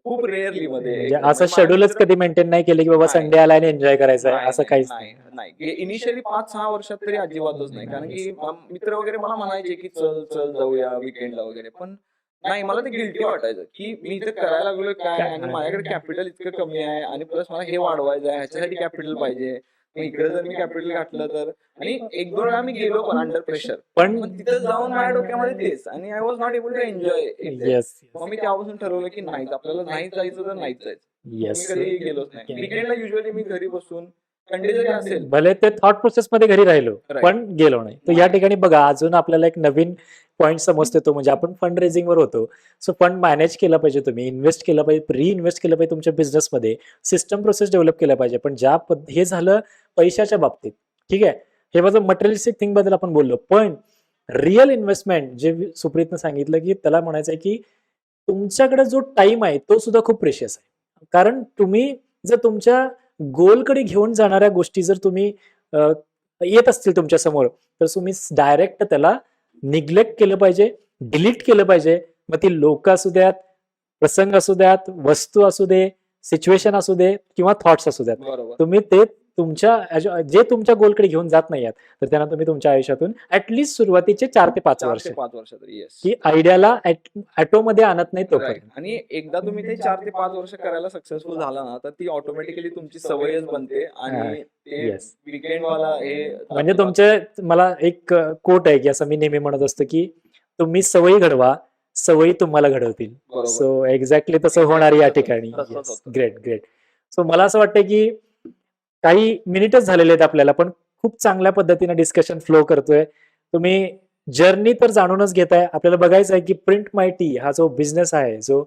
खूप रेअरली मध्ये म्हणजे एक- असं म्हणजे माझे शेड्यूलच मित्र- कधी मेंटेन नाही केलं की बाबा नाही. संडे आला आणि एन्जॉय करायचं आहे नाही, असं काहीच नाही, नाही. इनिशियली 5-6 वर्षात तरी अजिबातच नाही, कारण की मित्र वगैरे मला म्हणायचे की चल चल जाऊया वीकेंडला वगैरे. पण नाही, मला ते गिल्टी वाटायचं की मी इथे करायला लागलोय काय, आणि माझ्याकडे कॅपिटल इतकं कमी आहे, आणि प्लस मला हे वाढवायचं आहे, ह्याच्यासाठी कॅपिटल पाहिजे. मग इकडे जर मी कॅपिटल घातलं तर, आणि 1-2 वेळा मी गेलो पण अंडर प्रेशर, पण पण तिथं जाऊन माझ्या डोक्यामध्ये तेच, आणि I was not able to enjoy. Yes मग मी त्यापासून ठरवलं की नाहीच, आपल्याला नाहीच जायचं तर नाहीच जायचं. मी येस. कधी गेलोच नाही. वीकेंडला युजली मी घरी बसून, संडे जरी असेल, भले ते थॉट प्रोसेस मध्ये घरी राहिलो Right. पण गेलो नाही. तर या ठिकाणी बघा अजून आपल्याला एक नवीन पॉईंट समजतो तो म्हणजे आपण फंड रेझिंग वर होतो. सो फंड मॅनेज केला पाहिजे, तुम्ही इन्व्हेस्ट केलं पाहिजे, रिइन्व्हेस्ट केलं पाहिजे तुमच्या बिझनेसमध्ये, सिस्टम प्रोसेस डेव्हलप केला पाहिजे. पण हे झालं पैशाच्या बाबतीत, ठीक आहे. हे माझं मटेरियलिस्टिक थिंग बद्दल आपण बोललो. पण रिअल इन्व्हेस्टमेंट जे सुप्रीतनं सांगितलं की त्याला म्हणायचं आहे की तुमच्याकडे जो टाइम आहे तो सुद्धा खूप प्रेशियस आहे. कारण तुम्ही जर तुमच्या गोलकडे घेऊन जाणाऱ्या गोष्टी जर तुम्ही येत असतील तुमच्या समोर, तर तुम्ही डायरेक्ट त्याला निग्लेक्ट केलं पाहिजे, डिलीट केलं पाहिजे. मग ती लोक असू द्यात, प्रसंग असू द्यात, वस्तू असू दे, सिच्युएशन असू दे किंवा थॉट्स असू द्यात. बरोबर. तुम्ही ते जे तुमच्या गोलकडे घेऊन जात नाही आहेत, तर त्यांना तुम्ही तुमच्या आयुष्यातून ऍटलीस्ट सुरुवातीचे 4 ते 5 वर्ष 4 ते 5 तरी. येस. की आयडियाला ॲटो मध्ये आणत नाही Right. तोपर्यंत. आणि एकदा तुम्ही ते 4 ते 5 वर्ष करायला सक्सेसफुल झाला ना, तर ती ऑटोमॅटिकली तुमची सवयच बनते, आणि ते Yes. वीकेंड वाला हे म्हणजे तुमचे मला एक कोट आहे की असं मी नेहमी म्हणत असतो की तुम्ही सवयी घडवा, सवयी तुम्हाला घडवतील. बरोबर. सो एक्झॅक्टली तसं होणार या ठिकाणी. तसंच होतं. Great great. सो मला असं वाटतं की काही मिनिटच झालेले आहेत आपल्याला, पण खूप चांगल्या पद्धतीने डिस्कशन फ्लो करतोय. तुम्ही जर्नी तर जाणूनच घेताय. आपल्याला बघायचं आहे की प्रिंट माय हा जो बिझनेस आहे, जो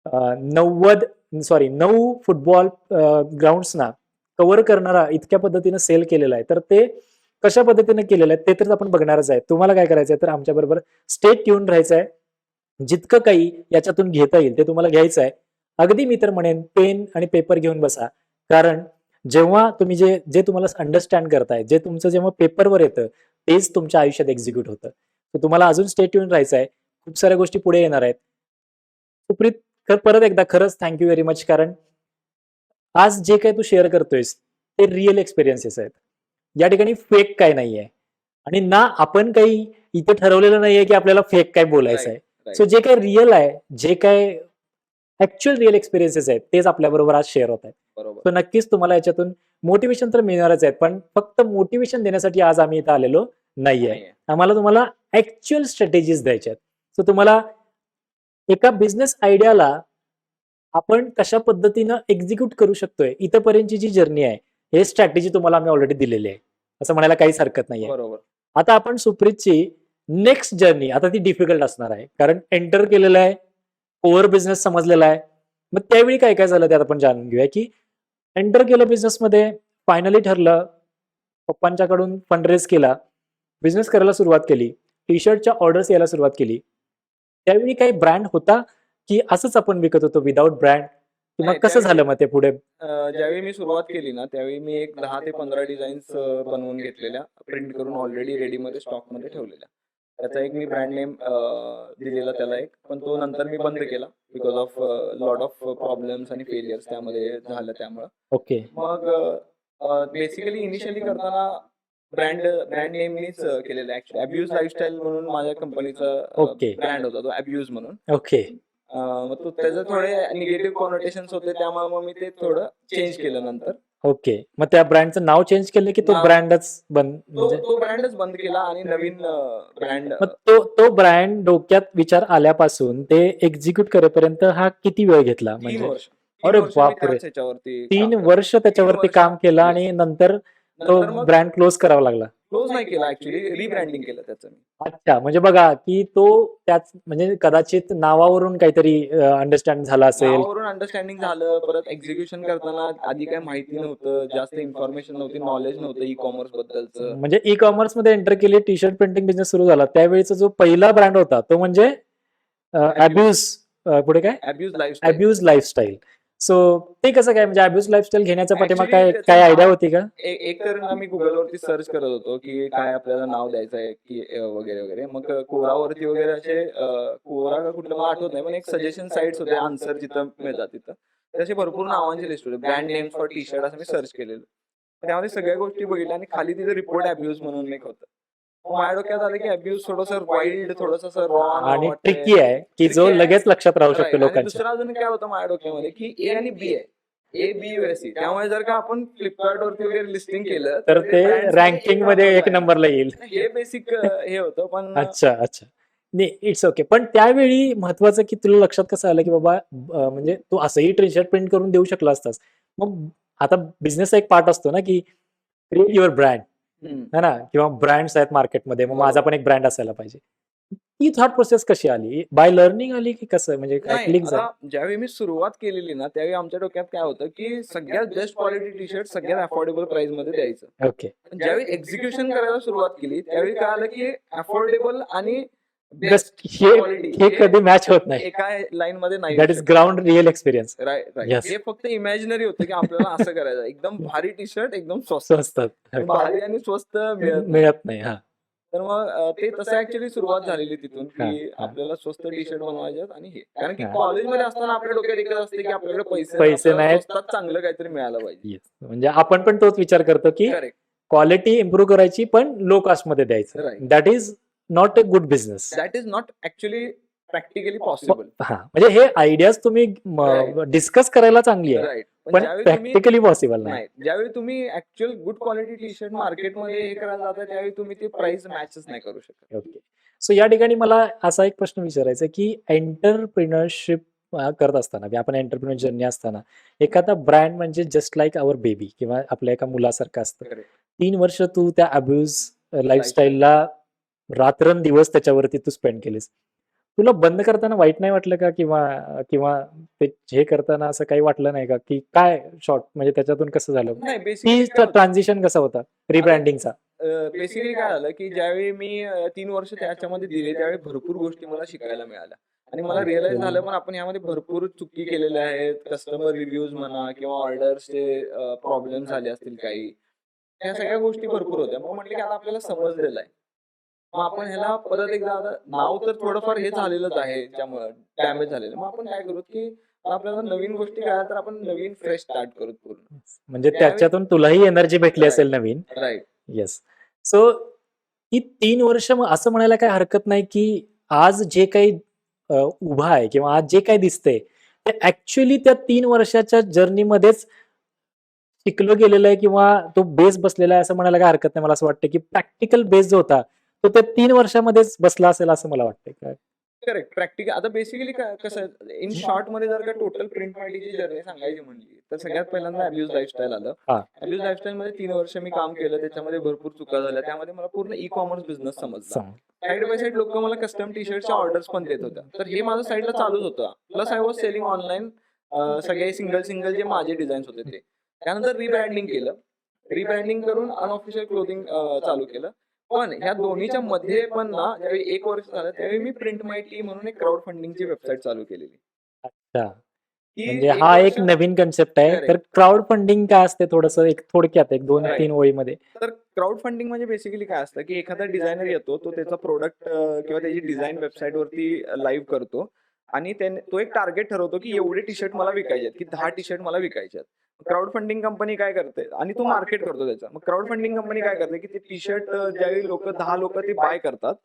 9 फुटबॉल ग्राउंड्सना कव्हर करणारा इतक्या पद्धतीने सेल केलेला आहे, तर ते कशा पद्धतीने केलेलं आहे ते तर आपण बघणारच आहे. तुम्हाला काय करायचं आहे, तर आमच्या बरोबर स्टेट ट्यून राहायचं आहे. जितकं काही याच्यातून घेता येईल ते तुम्हाला घ्यायचं आहे. अगदी मी तर म्हणेन पेन आणि पेपर घेऊन बसा, कारण जेव्हा तुम्ही जे तुम्हाला अंडरस्टँड करताय, जे तुमचं जेव्हा पेपरवर येतं तेच तुमच्या आयुष्यात एक्झिक्यूट होतं. तर तुम्हाला अजून स्टेट ट्यून राहायचं आहे. खूप साऱ्या गोष्टी पुढे येणार आहेत. सुप्रीत, परत एकदा खरंच थँक्यू व्हेरी मच, कारण आज जे काही तू शेअर करतोयस ते रिअल एक्सपिरियन्सेस आहेत. या ठिकाणी फेक काय नाहीये, आणि ना आपण काही इथे ठरवलेलं नाहीये की आपल्याला फेक काय बोलायचं आहे. Right. सो जे काही रिअल आहे, जे काय ऍक्च्युअल रिअल एक्सपिरियन्सेस आहेत तेच आपल्या बरोबर आज शेअर होत आहेत. बरोबर. तर नक्कीच तुम्हाला याच्यातून मोटिवेशन तर मिळणारच आहे, पण फक्त मोटिवेशन देण्यासाठी आज आम्ही इथं आलेलो नाहीये. नाहीये. आम्हाला तुम्हाला ऍक्च्युअल स्ट्रॅटेजीज द्यायच्या आहेत. सो तुम्हाला एका बिझनेस आयडियाला आपण कशा पद्धतीनं एक्झिक्यूट करू शकतोय इथपर्यंतची जी जर्नी आहे, हे स्ट्रॅटेजी तुम्हाला आम्ही ऑलरेडी दिलेली आहे. असं म्हणायला काहीच हरकत नाहीये. बरोबर. आता आपण सुप्रीतची नेक्स्ट जर्नी आता ती डिफिकल्ट असणार आहे. कारण एंटर केलेलं आहे, कोर बिझनेस समजलेला आहे. मग त्यावेळी काय-काय झालं ते आता आपण जाणून घेऊया, की एंटर केलं बिझनेसमध्ये, फायनली ठरलं, पप्पांच्याकडून फंड रेज केला, बिझनेस करायला सुरुवात केली, टी-शर्टच्या ऑर्डर्स यायला सुरुवात केली. त्यावेळी काही ब्रँड होता, की असंच आपण विकत होतो विदाऊट ब्रँड? किंवा नाही, कसं त्यावेळी झालं मग ते पुढे? ज्यावेळी मी सुरुवात केली ना, त्यावेळी मी एक 10 ते 15 डिझाईन्स बनवून घेतलेल्या, प्रिंट करून ऑलरेडी रेडीमध्ये स्टॉकमध्ये ठेवलेल्या. त्याचा एक मी ब्रँड नेम दिलेला त्याला एक, पण तो नंतर मी बंद केला because of lot of problems आणि फेलियर्स त्यामध्ये झालं त्यामुळं. ओके. मग बेसिकली इनिशियली करताना ब्रँड ब्रँड नेम मीच केलेलं ऍक्च्युली. अब्यूज लाईफस्टाईल म्हणून माझ्या कंपनीचा ओके. ब्रँड होता तो, अब्यूज म्हणून. ओके. मग तो त्याचे थोडे निगेटिव्ह कॉनोटेशन्स होते, त्यामुळे मग मी ते थोडं चेंज केलं नंतर. ओके. मग त्या ब्रँडचं नाव चेंज केलं, की तो नाव- ब्रँडच बंद तो म्हणजे? तो ब्रँडच बंद केला आणि नवीन ब्रँड मग तो ब्रँड डोक्यात विचार आल्यापासून ते एक्झिक्यूट करेपर्यंत हा किती वेळ घेतला? 3 म्हणजे वर्ष. अरे 3 वर्ष मी बापरे! त्याच ह्याच्यावरती 3 काम वर्ष त्याच्यावरती वर्ष. काम केलं Yes. आणि नंतर तो नंतर मग ब्रँड क्लोज करावा लागला. क्लोज नाही केला ऍक्च्युली, रिब्रँडिंग केलं त्याचं मी. अच्छा, म्हणजे बघा, की तो त्याच म्हणजे कदाचित नावावरून काहीतरी अंडरस्टँड झाला असेल. नावावरून अंडरस्टँडिंग झालं, परत एक्झिक्युशन करताना आधी काही माहिती नव्हतं, जास्त इन्फॉर्मेशन नव्हती, नॉलेज नव्हतं ई कॉमर्स बद्दलचं. म्हणजे ई कॉमर्स मध्ये एंटर केली, टी शर्ट प्रिंटिंग बिझनेस सुरू झाला. त्यावेळीचा जो पहिला ब्रँड होता तो म्हणजे अब्यूज, पुढे काय? Abuse lifestyle. Abuse lifestyle. So ते कसं काय, म्हणजे अब्यूज लाईफस्टाईल घेण्याच्या पाठीमाग Actually काय त्याचं काय आयडिया नाव- होती का? एक तर ना मी गुगलवरती सर्च करत होतो की काय आपल्याला नाव द्यायचं आहे की वगैरे वगैरे. मग कोरावरती वगैरे असे कोरा का कुठलं मला आठवत नाही, पण एक सजेशन साइट्स होते, आन्सर जिथं मिळतात तिथं. तर असे भरपूर नावांची लिस्ट होते, brand names for T shirt असं मी सर्च केलेलं. त्यामध्ये सगळ्या गोष्टी बघितल्या आणि खाली तिथं रिपोर्ट अब्यूज म्हणून एक होतं. मग माझ्या डोक्यात आलं की अब्यूज थोडंसं वाईल्ड, थोडंसं रॉ आणि ट्रिकी आहे, की जो Tricky आहे. लगेच लक्षात राहू शकतो आणि लोकांच्या. दुसरं अजून काय होतं माझ्या डोक्यामध्ये की ए आणि बी आहे, ABUSE. त्यामुळे जर का आपण फ्लिपकार्ट वरती वगैरे लिस्टिंग केलं तर ते brands रँकिंग मध्ये एक आहे. नंबरला येईल. हे बेसिक हे होतं, पण अच्छा, अच्छा. नाही, इट्स ओके. पण त्यावेळी महत्वाचं, की तुला लक्षात कसं आलं, की बाबा म्हणजे तू असंही टी शर्ट प्रिंट करून देऊ शकला असतास. मग आता बिझनेसचा एक पार्ट असतो ना, की क्रिएट युअर ब्रँड, हम्म. है ना? किंवा ब्रँड्स आहेत मार्केटमध्ये, मग माझा पण एक ब्रँड असायला पाहिजे. ती थॉट प्रोसेस कशी आली? बाय लर्निंग आली, की कसं, म्हणजे काय नाही, क्लिक झालं? आता ज्यावेळी मी सुरुवात केलेली ना, त्यावेळी आमच्या डोक्यात काय होतं की सगळ्यात बेस्ट क्वालिटी टी शर्ट सगळ्यात अफोर्डेबल प्राइस मध्ये द्यायचं. ओके. पण ज्यावेळी एक्झिक्युशन करायला सुरुवात केली, त्यावेळी काय आलं की अफोर्डेबल आणि बेस्ट हे quality हे कधी मॅच होत नाही. एका लाईन मध्ये नाही दॅट होऊ इज शकत. Ground real experience. Right. Yes. हे फक्त इमॅजिनरी होतं की आपल्याला असं करायचं, एकदम भारी टी शर्ट, एकदम स्वस्त. स्वस्तात पण भारी आणि स्वस्त मिळत नाही. मिळत नाही. हा. तर मग ते तसं ऍक्च्युली सुरुवात झालेली तिथून की हा, हा. आपल्याला स्वस्त टी शर्ट बनवायचे आहेत आणि हे, कारण की हा. कॉलेजमध्ये असताना आपल्या डोक्यात एकच असते की आपल्याकडे पैसे पैसे आपल्याला नाहीत. स्वस्तात चांगलं काहीतरी मिळालं पाहिजे. Yes. म्हणजे आपण पण तोच विचार करतो, की करेक्ट. क्वालिटी इम्प्रूव्ह करायची, पण लो कास्ट मध्ये द्यायचं. Right. That is not a good business. That is not actually practically possible. हा, म्हणजे हे आयडियाज तुम्ही डिस्कस करायला चांगली आहे, राईट. पण ज्यावेळी तुम्ही प्रॅक्टिकली पॉसिबल नाही. नाही, ज्यावेळी तुम्ही actual good quality T shirt मार्केटमध्ये हे करायला जाता, त्यावेळी तुम्ही ते प्राइस मॅचच नाही करू शकत. ओके. सो या ठिकाणी मला असा एक प्रश्न विचारायचा आहे, की एंटरप्रिनरशिप करत असताना, आपण एंटरप्रिनर जर्नी असताना, एखादा ब्रँड म्हणजे जस्ट लाईक आवर बेबी किंवा आपल्या एका मुलासारखं असतं. Correct. 3 वर्ष तू त्या अब्यूज लाईफस्टाईलला रात्रंदिवस त्याच्यावरती तू स्पेंड केलीस. तुला बंद करताना वाईट नाही वाटलं का, किंवा किंवा ते हे करताना असं काही वाटलं नाही का, की काय शॉर्ट म्हणजे त्याच्यातून कसं झालं? नाही, ती बेसिकली ट्रान्झिशन कसा होता रिब्रँडिंगचा? बेसिकली काय झालं की ज्यावेळी मी 3 वर्ष त्याच्यामध्ये दिले, त्यावेळी भरपूर गोष्टी मला शिकायला मिळाल्या आणि मला रिअलाइज झालं पण आपण यामध्ये भरपूर चुकी केलेल्या आहेत. कस्टमर रिव्ह्यूज म्हणा किंवा ऑर्डर्सचे प्रॉब्लेम झाले असतील काही, त्या सगळ्या गोष्टी भरपूर होत्या. मग म्हटलं की आता आपल्याला समजलेलं आहे, मग आपण ह्याला परत एकदा, आता नाव तर थोडंफार हे झालेलंच आहे त्यामुळे डॅमेज झालेलं, मग आपण काय करू की आपल्याला नवीन गोष्टी कळल्या तर आपण नवीन फ्रेश स्टार्ट करू पूर्ण. म्हणजे त्याच्यातून तुलाही एनर्जी भेटली Right. असेल नवीन. राईट. येस. सो ही 3 वर्ष मग असं म्हणायला काही हरकत नाही, की आज जे काही उभं आहे किंवा आज जे काही दिसतंय ते ऍक्च्युअली त्या 3 वर्षाच्या जर्नीमध्येच शिकलं गेलेलं आहे किंवा तो बेस बसलेला आहे असं म्हणायला काही हरकत नाही. मला असं वाटतं, की प्रॅक्टिकल बेस जो होता तो त्या 3 वर्षामध्येच बसला असेल असं मला वाटतंय. काय? करेक्ट. प्रॅक्टिकल आता बेसिकली कसं आहे, इन शॉर्ट मध्ये जर का टोटल प्रिंट मार्केटिंगची जर्नी सांगायची म्हणली तर सगळ्यात पहिल्यांदा अब्यूज लाईफस्टाईल आलं. हा. अब्यूज लाईफस्टाईल मध्ये 3 वर्ष मी काम केलं. त्याच्यामध्ये भरपूर चुका झाल्या. त्यामध्ये मला पूर्ण ई कॉमर्स बिझनेस समजला. साईड बाय साईड लोक मला कस्टम टी शर्टच्या ऑर्डर्स पण देत होत्या. तर हे माझं साईडला चालूच होतं. Plus I was selling online सगळे सिंगल जे माझे डिझाईन्स होते ते. त्यानंतर रिब्रँडिंग केलं. रिब्रँडिंग करून अनऑफिशियल क्लोथिंग चालू केलं. पण ह्या दोन्हीच्या मध्ये पण ना ज्यावेळी 1 वर्ष झालं त्यावेळी मी प्रिंट माय टी म्हणून एक क्राऊड फंडिंगची वेबसाईट चालू केलेली. अच्छा. ती म्हणजे 1 हा एक वर्ष नवीन कन्सेप्ट आहे. करेक्ट. तर क्राऊड फंडिंग काय असते थोडंसं एक थोडक्यात एक 2-3 राईट. ओळीमध्ये? तर क्राऊड फंडिंग म्हणजे बेसिकली काय असतं, की एखादा डिझायनर येतो, तो त्याचा प्रोडक्ट किंवा त्याची डिझाईन वेबसाईटवरती लाईव्ह करतो आणि तो एक टार्गेट ठरवतो, की एवढे टी शर्ट मला विकायचे आहेत, की 10 टी शर्ट मला विकायचे आहेत. क्राऊड फंडिंग कंपनी काय करते आणि तो मार्केट करतो त्याचा. मग क्राऊड फंडिंग कंपनी काय करते, की ते टी शर्ट ज्यावेळी 10 लोक ते बाय करतात,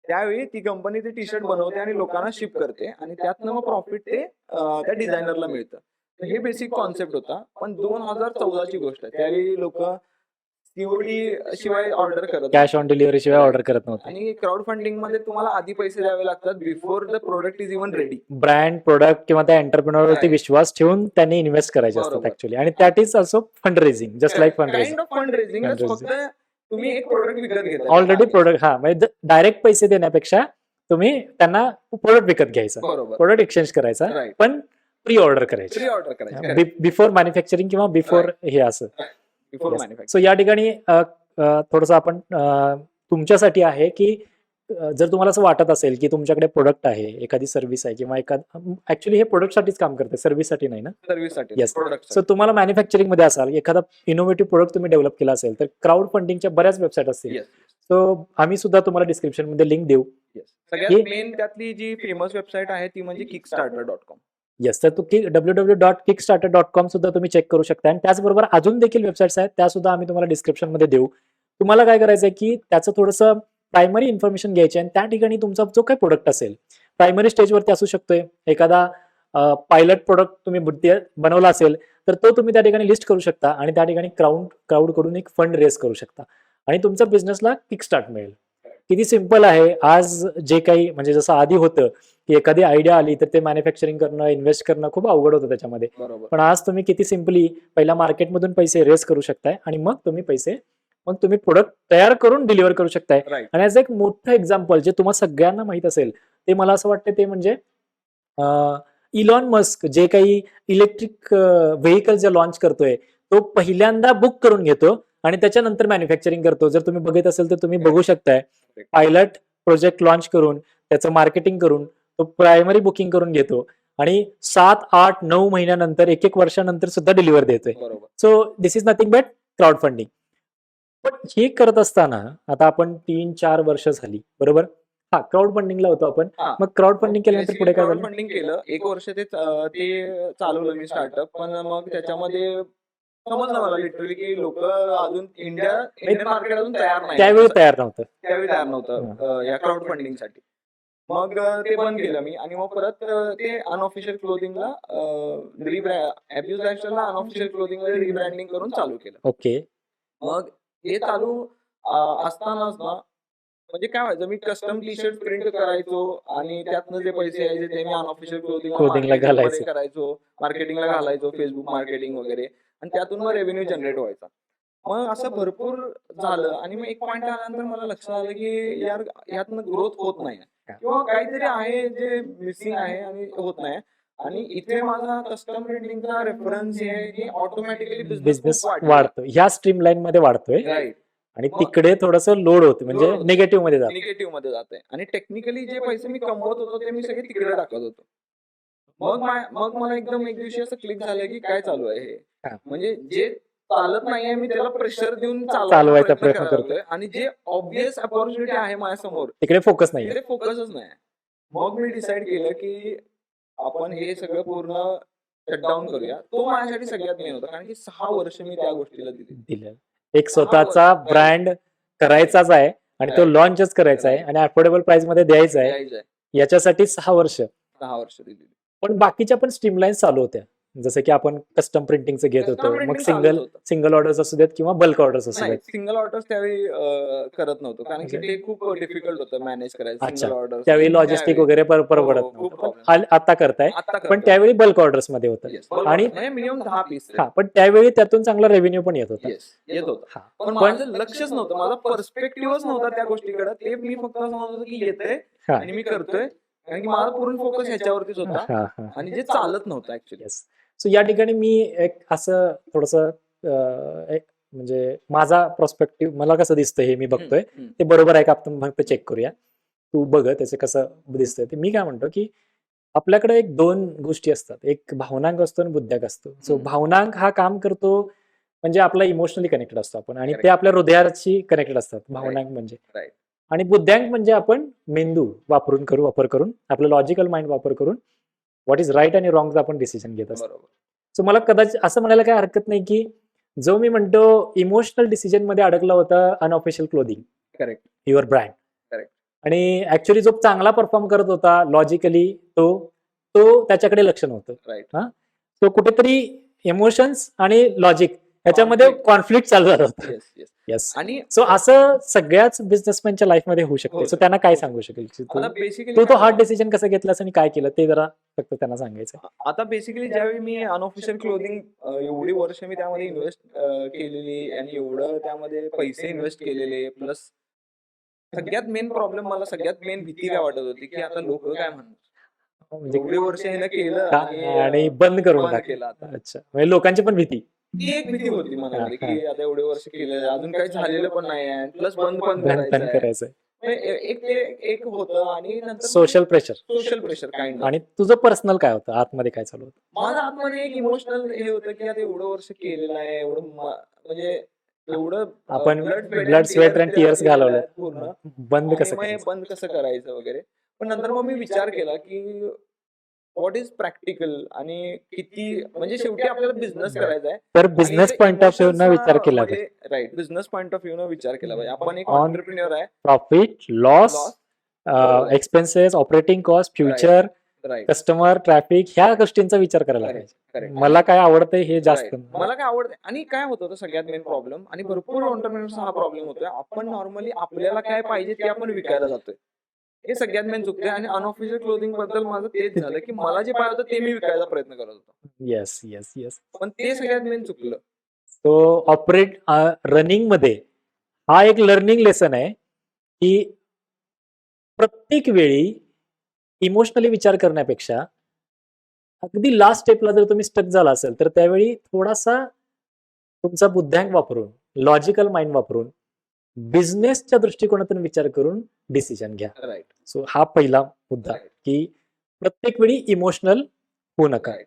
त्यावेळी ती कंपनी ते टी शर्ट बनवते आणि लोकांना शिप करते आणि त्यातनं मग प्रॉफिट ते त्या डिझायनरला मिळतं. तर हे बेसिक कॉन्सेप्ट होता. पण 2014 ची गोष्ट आहे. त्यावेळी लोक सीओडी शिवाय ऑर्डर करत कॅश नव्हते. ऑन डिलिव्हरी शिवाय Correct. ऑर्डर करत नव्हते. आणि क्राऊड फंडिंग मध्ये तुम्हाला आधी पैसे द्यावे लागतात before the product is even ready. Brand, product किंवा त्या एंटरप्रेन्योरवरती Right. विश्वास ठेवून त्यांनी इन्व्हेस्ट करायचे असतात बरोबर. ऍक्च्युअली. आणि that is also fund raising, just like fund kind of fund रेझिंगच. रेझिंग. फक्त तुम्ही एक प्रोडक्ट विकत घेता. ऑलरेडी प्रोडक्ट म्हणजे डायरेक्ट पैसे देण्यापेक्षा तुम्ही त्यांना प्रोडक्ट विकत घ्यायचा, बरोबर. प्रोडक्ट एक्सचेंज करायचा, राईट. पण प्री ऑर्डर करायची प्री ऑर्डर करायची. बिफोर मॅन्युफॅक्चरिंग किंवा बिफोर हे असं. Before Yes. मॅन्युफॅक्चर. सो या ठिकाणी थोडंसं आपण तुमच्यासाठी आहे की जर तुम्हाला असं वाटत असेल की तुमच्याकडे प्रोडक्ट आहे, एखादी सर्व्हिस आहे किंवा ऍक्च्युली हे प्रोडक्टसाठीच काम करते, सर्व्हिससाठी नाही ना. सर्व्हिससाठी. Yes. प्रोडक्ट. सो तुम्हाला मॅन्युफॅक्चरिंग मध्ये असाल, एखादा इनोव्हेटिव्ह प्रोडक्ट तुम्ही डेव्हलप केला असेल तर क्राऊड फंडिंगच्या बऱ्याच वेबसाईट असतील. येस. सो आम्ही सुद्धा तुम्हाला डिस्क्रिप्शन मध्ये लिंक देऊ. सगळ्यात मेन त्यातली जी फेमस वेबसाईट आहे ती म्हणजे kickstarter.com. येस, तर www.kickstarter.com सुद्धा तुम्ही चेक करू शकता. आणि त्याचबरोबर अजून देखील वेबसाईट्स आहेत, त्या सुद्धा आम्ही तुम्हाला डिस्क्रिप्शन मध्ये देऊ. तुम्हाला काय करायचं आहे की त्याचं थोडंसं प्रायमरी इन्फॉर्मेशन घ्यायची आणि त्या ठिकाणी तुमचा जो काही प्रोडक्ट असेल प्रायमरी स्टेजवरती असू शकतोय. एखादा पायलट प्रोडक्ट तुम्ही बनवला असेल तर तो तुम्ही त्या ठिकाणी लिस्ट करू शकता आणि त्या ठिकाणी क्राऊड कडून एक फंड रेज करू शकता आणि तुमच्या बिझनेसला किक स्टार्ट मिळेल. किती सिम्पल आहे. आज जे काही म्हणजे जसं आधी होतं की एखादी आयडिया आली तर ते मॅन्युफॅक्चरिंग करणं, इन्व्हेस्ट करणं खूप अवघड होतं त्याच्यामध्ये. बरोबर. पण आज तुम्ही किती सिम्पली पहिला मार्केटमधून पैसे रेस करू शकताय आणि मग तुम्ही प्रोडक्ट तयार करून डिलिव्हर करू शकताय. राईट. आणि याचं एक मोठं एक्झाम्पल जे तुम्हाला सगळ्यांना माहित असेल ते मला असं वाटतं ते म्हणजे इलॉन मस्क जे काही इलेक्ट्रिक व्हेकल जे लॉन्च करतोय तो पहिल्यांदा बुक करून घेतो आणि त्याच्यानंतर मॅन्युफॅक्चरिंग करतो. जर तुम्ही बघत असेल तर तुम्ही बघू शकताय पायलट प्रोजेक्ट लॉन्च करून त्याचं मार्केटिंग करून तो प्रायमरी बुकिंग करून घेतो आणि 7, 8, 9 महिन्यानंतर 1 वर्षानंतर सुद्धा डिलिव्हर देतोय. बरोबर. So this is nothing but crowd funding. पण हे करत असताना आता आपण 3-4 वर्ष झाली बरोबर. हा, क्राऊड फंडिंगला होतो आपण. हा. मग क्राऊड फंडिंग केल्यानंतर पुढे काय क्राऊड झालं? फंडिंग केलं. 1 वर्ष ते चालवलं मी स्टार्टअप. पण मग त्याच्यामध्ये समजलं मला लिटरली की लोक अजून इंडियन मार्केट अजून तयार नाही. त्यावेळी तयार नव्हतं. त्यावेळी तयार नव्हतं या क्राऊड फंडिंग साठी. मग ते बंद केलं मी आणि मग परत ते अनऑफिशियल क्लोथिंगला अब्यूज लाईफस्टाईलला अनऑफिशियल क्लोथिंगला रिब्रँडिंग करून चालू केलं. ओके. मग हे चालू असतानाच ना म्हणजे काय व्हायचं, मी कस्टम टी शर्ट प्रिंट करायचो आणि त्यातनं जे पैसे यायचे ते मी अनऑफिशियल Clothingला घालायचो. करायचो, मार्केटिंगला घालायचो, फेसबुक मार्केटिंग वगैरे, आणि त्यातून मग रेव्हेन्यू जनरेट व्हायचा. मग असं भरपूर झालं आणि मग एक पॉईंट आल्यानंतर मला लक्षात आलं की यार यातनं ग्रोथ होत नाही किंवा काहीतरी आहे जे मिसिंग आहे आणि होत नाही. आणि इथे माझा कस्टम प्रिंटिंगचा रेफरन्स हे ऑटोमॅटिकली बिझनेस वाढतो, ह्या स्ट्रीम लाईन मध्ये वाढतोय राईट. आणि तिकडे थोडंसं लोड होतं म्हणजे Load होतं. निगेटिव्ह मध्ये जातं. निगेटिव्ह मध्ये जाते आणि टेक्निकली जे पैसे मी कमवत होतो ते मी सगळे तिकडे टाकत होतो. मग मला एकदम एक दिवशी असं क्लिक झालं की काय चालू आहे हे. हा. म्हणजे जे चालत नाहीये मी त्याला प्रेशर देऊन चालवायचा प्रयत्न करतोय आणि जे ऑब्विस अपॉर्च्युनिटी आहे माझ्यासमोर तिकडे फोकस नाही. तिकडे फोकसच नाही. मग मी डिसाईड केलं की आपण हे सगळं पूर्ण शटडाऊन करूया. तो माझ्यासाठी सगळ्यात मेन होता कारण की 6 वर्ष मी त्या गोष्टीला दिली. एक स्वतःचा ब्रँड करायचाच आहे आणि तो लॉन्चच करायचा आहे आणि अफोर्डेबल प्राइस मध्ये द्यायचा आहे. याच्यासाठी 6 वर्ष. 6 वर्ष दिली. पण बाकीच्या पण स्ट्रीमलाईन चालू होत्या जसं की आपण कस्टम प्रिंटिंगचं घेत Custom होतो, मग printing चालूच सिंगल होतं. सिंगल ऑर्डर्स असू देत किंवा बल्क ऑर्डर्स असू नाही, देत. सिंगल ऑर्डर्स त्यावेळी करत नव्हतो, कारण की म्हणजे ते खूप डिफिकल्ट होतं मॅनेज करायचं अच्छा, सिंगल ऑर्डर्स त्यावेळी लॉजिस्टिक वगैरे परवडत खूप नव्हतं. पण प्रॉब्लेम आता करताय, आता पण करतोय. त्यावेळी बल्क ऑर्डर्स मध्ये होतं. येस, बल्क आणि ऑर्डर म्हणजे मिनिमम 10 पीस हा, पण त्यावेळी त्यातून चांगला रेव्हेन्यू पण येत होता. येस येत होतं. हा, पण माझं लक्षच नव्हतं, माझा पर्स्पेक्टिव्हच नव्हता त्या गोष्टीकडे. ते मी फक्त असं म्हणत होतो की येतंय हा, आणि मी करतोय, कारण की माझा पूर्ण फोकस ह्याच्यावरतीच होता हा, हा. आणि जे चालत नव्हतं ऍक्च्युली. येस. सो या ठिकाणी मी एक असं थोडस एक म्हणजे माझा पर्स्पेक्टिव्ह मला कसं दिसतं हे मी बघतोय, ते बरोबर आहे का आपण फक्त चेक करूया. तू बघ त्याचे कसं दिसतंय ते. मी काय म्हणतो की आपल्याकडे एक दोन गोष्टी असतात, एक भावनांक असतो आणि बुद्ध्यांक असतो. सो भावनांक हा काम करतो म्हणजे आपला इमोशनली कनेक्टेड असतो आपण, आणि ते Correct. आपल्या हृदयाशी कनेक्टेड असतात भावनांक म्हणजे. राईट. आणि बुद्ध्यांक म्हणजे आपण मेंदू वापर करून आपलं लॉजिकल माइंड वापर करून व्हॉट इज राईट आणि रॉंग आपण डिसिजन घेत असतो. बरोबर. सो मला कदाचित असं म्हणायला काही हरकत नाही की जो मी म्हणतो इमोशनल डिसिजन मध्ये अडकला होता unofficial clothing, correct. Your brand, Correct. आणि ऍक्च्युअली जो चांगला परफॉर्म करत होता लॉजिकली तो तो त्याच्याकडे लक्ष नव्हतं. राईट. हा, तो कुठेतरी इमोशन्स आणि लॉजिक ह्याच्यामध्ये कॉन्फ्लिक्ट चालू झाला होता. Yes yes. येस. आणि सो असं सगळ्याच बिझनेसमॅनच्या लाईफ मध्ये होऊ शकते. हो, सो त्यांना काय हो. सांगू शकेल की आता तू बेसिकली तू तो हार्ड डिसिजन कसं घेतलास आणि काय केलं ते जरा फक्त त्यांना सांगायचं. आता बेसिकली ज्यावेळी मी अनऑफिशियल क्लोदिंग एवढी वर्ष मी त्यामध्ये इन्व्हेस्ट केलेली आणि एवढं त्यामध्ये पैसे इन्व्हेस्ट केलेले, प्लस सगळ्यात मेन प्रॉब्लेम, मला सगळ्यात मेन भीती काय वाटत होती की आता लोक काय म्हणणार. म्हणजे एवढी वर्ष ह्यानं केलं आणि बंद करून बंद टाकलं. केलं आता. अच्छा, म्हणजे लोकांची पण भीती. ती एक भीती होती मनामध्ये हा, हा. की आता एवढे वर्ष केलं, अजून काही झालेलं पण नाही आहे, प्लस बंद पण बंद करायचं पण आहे. करायचंय. एक ते एक होतं, आणि नंतर social pressure. Social pressure kind of. आणि तुझं पर्सनल काय होतं आतमध्ये, काय चालू होतं? माझं आतमध्ये एक इमोशनल हे होतं की आता एवढं वर्ष केलेलं आहे, एवढं म्हणजे एवढं आपण blood blood sweat and tears घालवलं, पूर्ण, बंद आणि कसं मग हे करायचं? बंद कसं करायचं वगैरे. पण नंतर मग मी विचार केला की व्हॉट इज प्रॅक्टिकल, आणि किती, म्हणजे शेवटी आपल्याला बिझनेस करायचा आहे. तर बिझनेस पॉइंट ऑफ व्ह्यू न विचार केला पाहिजे. Right, business point of view न विचार केला पाहिजे. आपण एक On ऑन्टरप्रिन्युअर आहे. प्रॉफिट, लॉस, बरोबर. Expenses, operating cost, future, right. Customer, traffic, ह्या गोष्टींचा विचार करायला करेक्ट. पाहिजे. करेक्ट. मला काय आवडतंय हे जास्त Right. मला काय आवडतं, आणि काय होतं तर सगळ्यात मेन प्रॉब्लेम, आणि भरपूर ऑन्टरप्रिनर्सचा हा प्रॉब्लेम होतोय, आपण नॉर्मली आपल्याला काय पाहिजे ते आपण विकायला जातोय. हे सगळ्यात मेन चुकतंय. आणि अनऑफिशियल क्लोथिंग बद्दल माझं तेच झालं की मला जे पाहिजे होतं ते मी विकायचा प्रयत्न करत होतो, येस येस येस. पण ते सगळ्यात मेन चुकलं. तो ऑपरेट रनिंग मध्ये हा एक लर्निंग लेसन आहे की प्रत्येक वेळी इमोशनली विचार करण्यापेक्षा अगदी लास्ट स्टेपला जर तुम्ही स्टक झाला असेल तर त्यावेळी थोडासा तुमचा बुद्ध्यांक वापरून, लॉजिकल माइंड वापरून, बिझनेसच्या दृष्टिकोनातून विचार करून डिसिजन घ्या. राईट. सो हा पहिला मुद्दा Right. की प्रत्येक वेळी इमोशनल होऊ नका. राईट.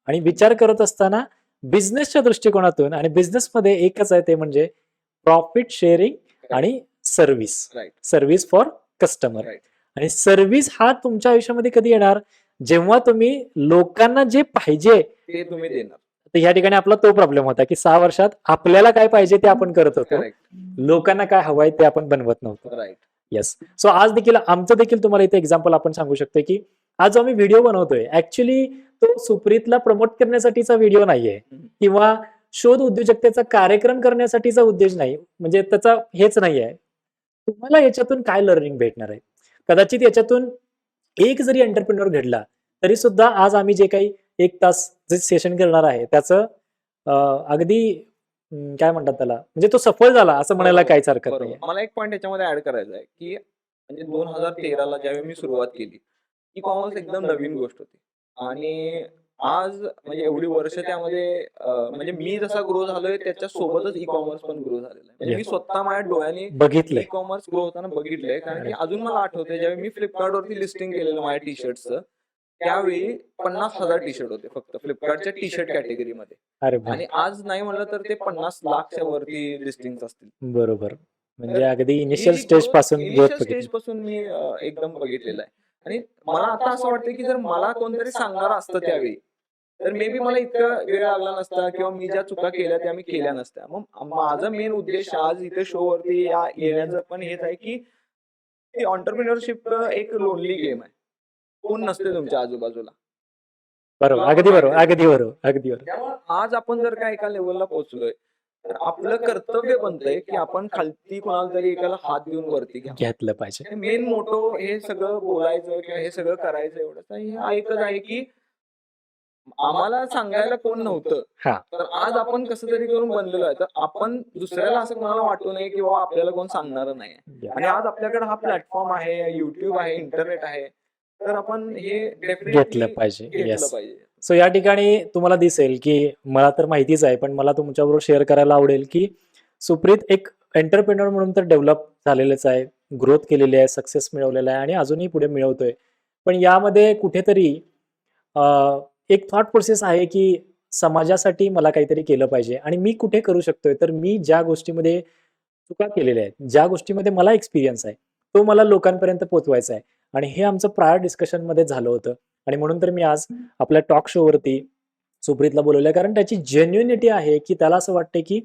आणि विचार करत असताना बिझनेसच्या दृष्टिकोनातून, आणि बिझनेसमध्ये एकच आहे ते म्हणजे प्रॉफिट शेअरिंग आणि service. Right. Service for customer. Right. आणि सर्व्हिस हा तुमच्या आयुष्यामध्ये कधी येणार, जेव्हा तुम्ही लोकांना जे पाहिजे ते तुम्ही देणार. तर ह्या ठिकाणी आपला तो प्रॉब्लेम होता की 6 वर्षात आपल्याला काय पाहिजे ते आपण करत होतो, करेक्ट. लोकांना काय हवंय ते आपण बनवत नव्हतो. राईट. येस. सो आज देखील आमचं देखील तुम्हाला इथे एक्झाम्पल आपण सांगू शकतो की आज जो आम्ही व्हिडिओ बनवतोय ऍक्च्युली तो सुप्रीतला प्रमोट करण्यासाठीचा व्हिडिओ नाहीये किंवा शोध उद्योजकतेचा कार्यक्रम करण्यासाठीचा उद्देश नाही, म्हणजे त्याचा हेच नाहीये. तुम्हाला याच्यातून काय लर्निंग भेटणार आहे? कदाचित याच्यातून एक जरी एंटरप्रेन्योर घडला तरी सुद्धा आज आम्ही जे काही 1 तास जे सेशन करणार आहे त्याचं अगदी काय म्हणतात त्याला, म्हणजे तो सफल झाला असं म्हणायला काहीच हरकत बरोबर. नाहीये. मला एक पॉईंट याच्यामध्ये ऍड करायचा आहे की म्हणजे 2013ला ज्यावेळी मी सुरुवात केली, ई कॉमर्स एकदम नवीन गोष्ट होती, आणि आज म्हणजे एवढी वर्ष त्यामध्ये म्हणजे मी जसा ग्रो झालोय त्याच्या सोबतच ई कॉमर्स पण ग्रो झालेला आहे. म्हणजे मी स्वतः माझ्या डोळ्याने बघितलंय. ई कॉमर्स ग्रो होताना बघितलंय, कारण की अजून मला आठवतंय ज्यावेळी मी फ्लिपकार्ट वरती लिस्टिंग केलेलं माझ्या टी शर्टचं, त्यावेळी 50,000 टी शर्ट होते फक्त फ्लिपकार्टच्या टी शर्ट कॅटेगरीमध्ये, अरे आणि आज नाही म्हणलं तर ते 50 लाखच्या वरती लिस्टिंग असतील. बरोबर. म्हणजे तर अगदी ही इनिशियल जी स्टेज पासून इनिशियल ग्रोथ स्टेज पासून मी एकदम बघितलेलं आहे. आणि मला आता असं वाटतं की जर मला कोणतरी सांगणार असतं त्यावेळी, तर मे बी मला इतका वेळ लागला नसता, किंवा मी ज्या चुका केल्या त्या मी केल्या नसत्या. मग माझा मेन उद्देश आज इथे शो वरती येण्याचं पण हेच आहे की एंटरप्रेन्योरशिप एक लोनली गेम आहे. कोण नसते तुमच्या आजूबाजूला. बरोबर, तुला पण अगदी बरोबर, माहिती आहे. अगदी बरोबर, अगदी बरोबर. त्यामुळे आज आपण जर का एका लेवलला पोहोचलोय तर आपलं कर्तव्य बनतंय की आपण खालती कोणाला तरी एकाला हात देऊन वरती घ्यावं. घेतलं पाहिजे. मेन मोटो हे सगळं बोलायचं किंवा हे सगळं करायचं एवढंच नाही. हे एकच आहे की आम्हाला सांगायला कोण नव्हतं. हा, तर आज आपण कसं तरी करून बनलेलो आहे. तर आपण दुसऱ्याला असं कोणाला वाटू नये की बाबा आपल्याला कोण सांगणार नाही. आणि आज आपल्याकडे हा प्लॅटफॉर्म आहे, YouTube आहे, इंटरनेट आहे. तर आपण हे घेतलं डेफिनेटली पाहिजे. घेतलं येस. पाहिजे. सो या ठिकाणी तुम्हाला दिसेल की मला तर माहितीच आहे, पण मला तुमच्याबरोबर शेअर करायला आवडेल की सुप्रीत एक एंटरप्रेन्योर म्हणून तर डेव्हलप झालेलेच आहे, ग्रोथ केलेली आहे, सक्सेस मिळवलेला आहे आणि अजूनही पुढे मिळवतोय. पण यामध्ये कुठेतरी एक थॉट प्रोसेस आहे की समाजासाठी मला काहीतरी केलं पाहिजे आणि मी कुठे करू शकतोय, तर मी ज्या गोष्टीमध्ये चुका केलेल्या आहेत, ज्या गोष्टीमध्ये मला एक्सपिरियन्स आहे, तो मला लोकांपर्यंत पोहोचवायचा आहे. आणि हे आमचं प्रायर डिस्कशनमध्ये झालं होतं आणि म्हणून तर मी आज आपल्या टॉक शोवरती सुप्रीतला बोलवलंय, कारण त्याची जेन्युइनिटी आहे की त्याला असं वाटतंय की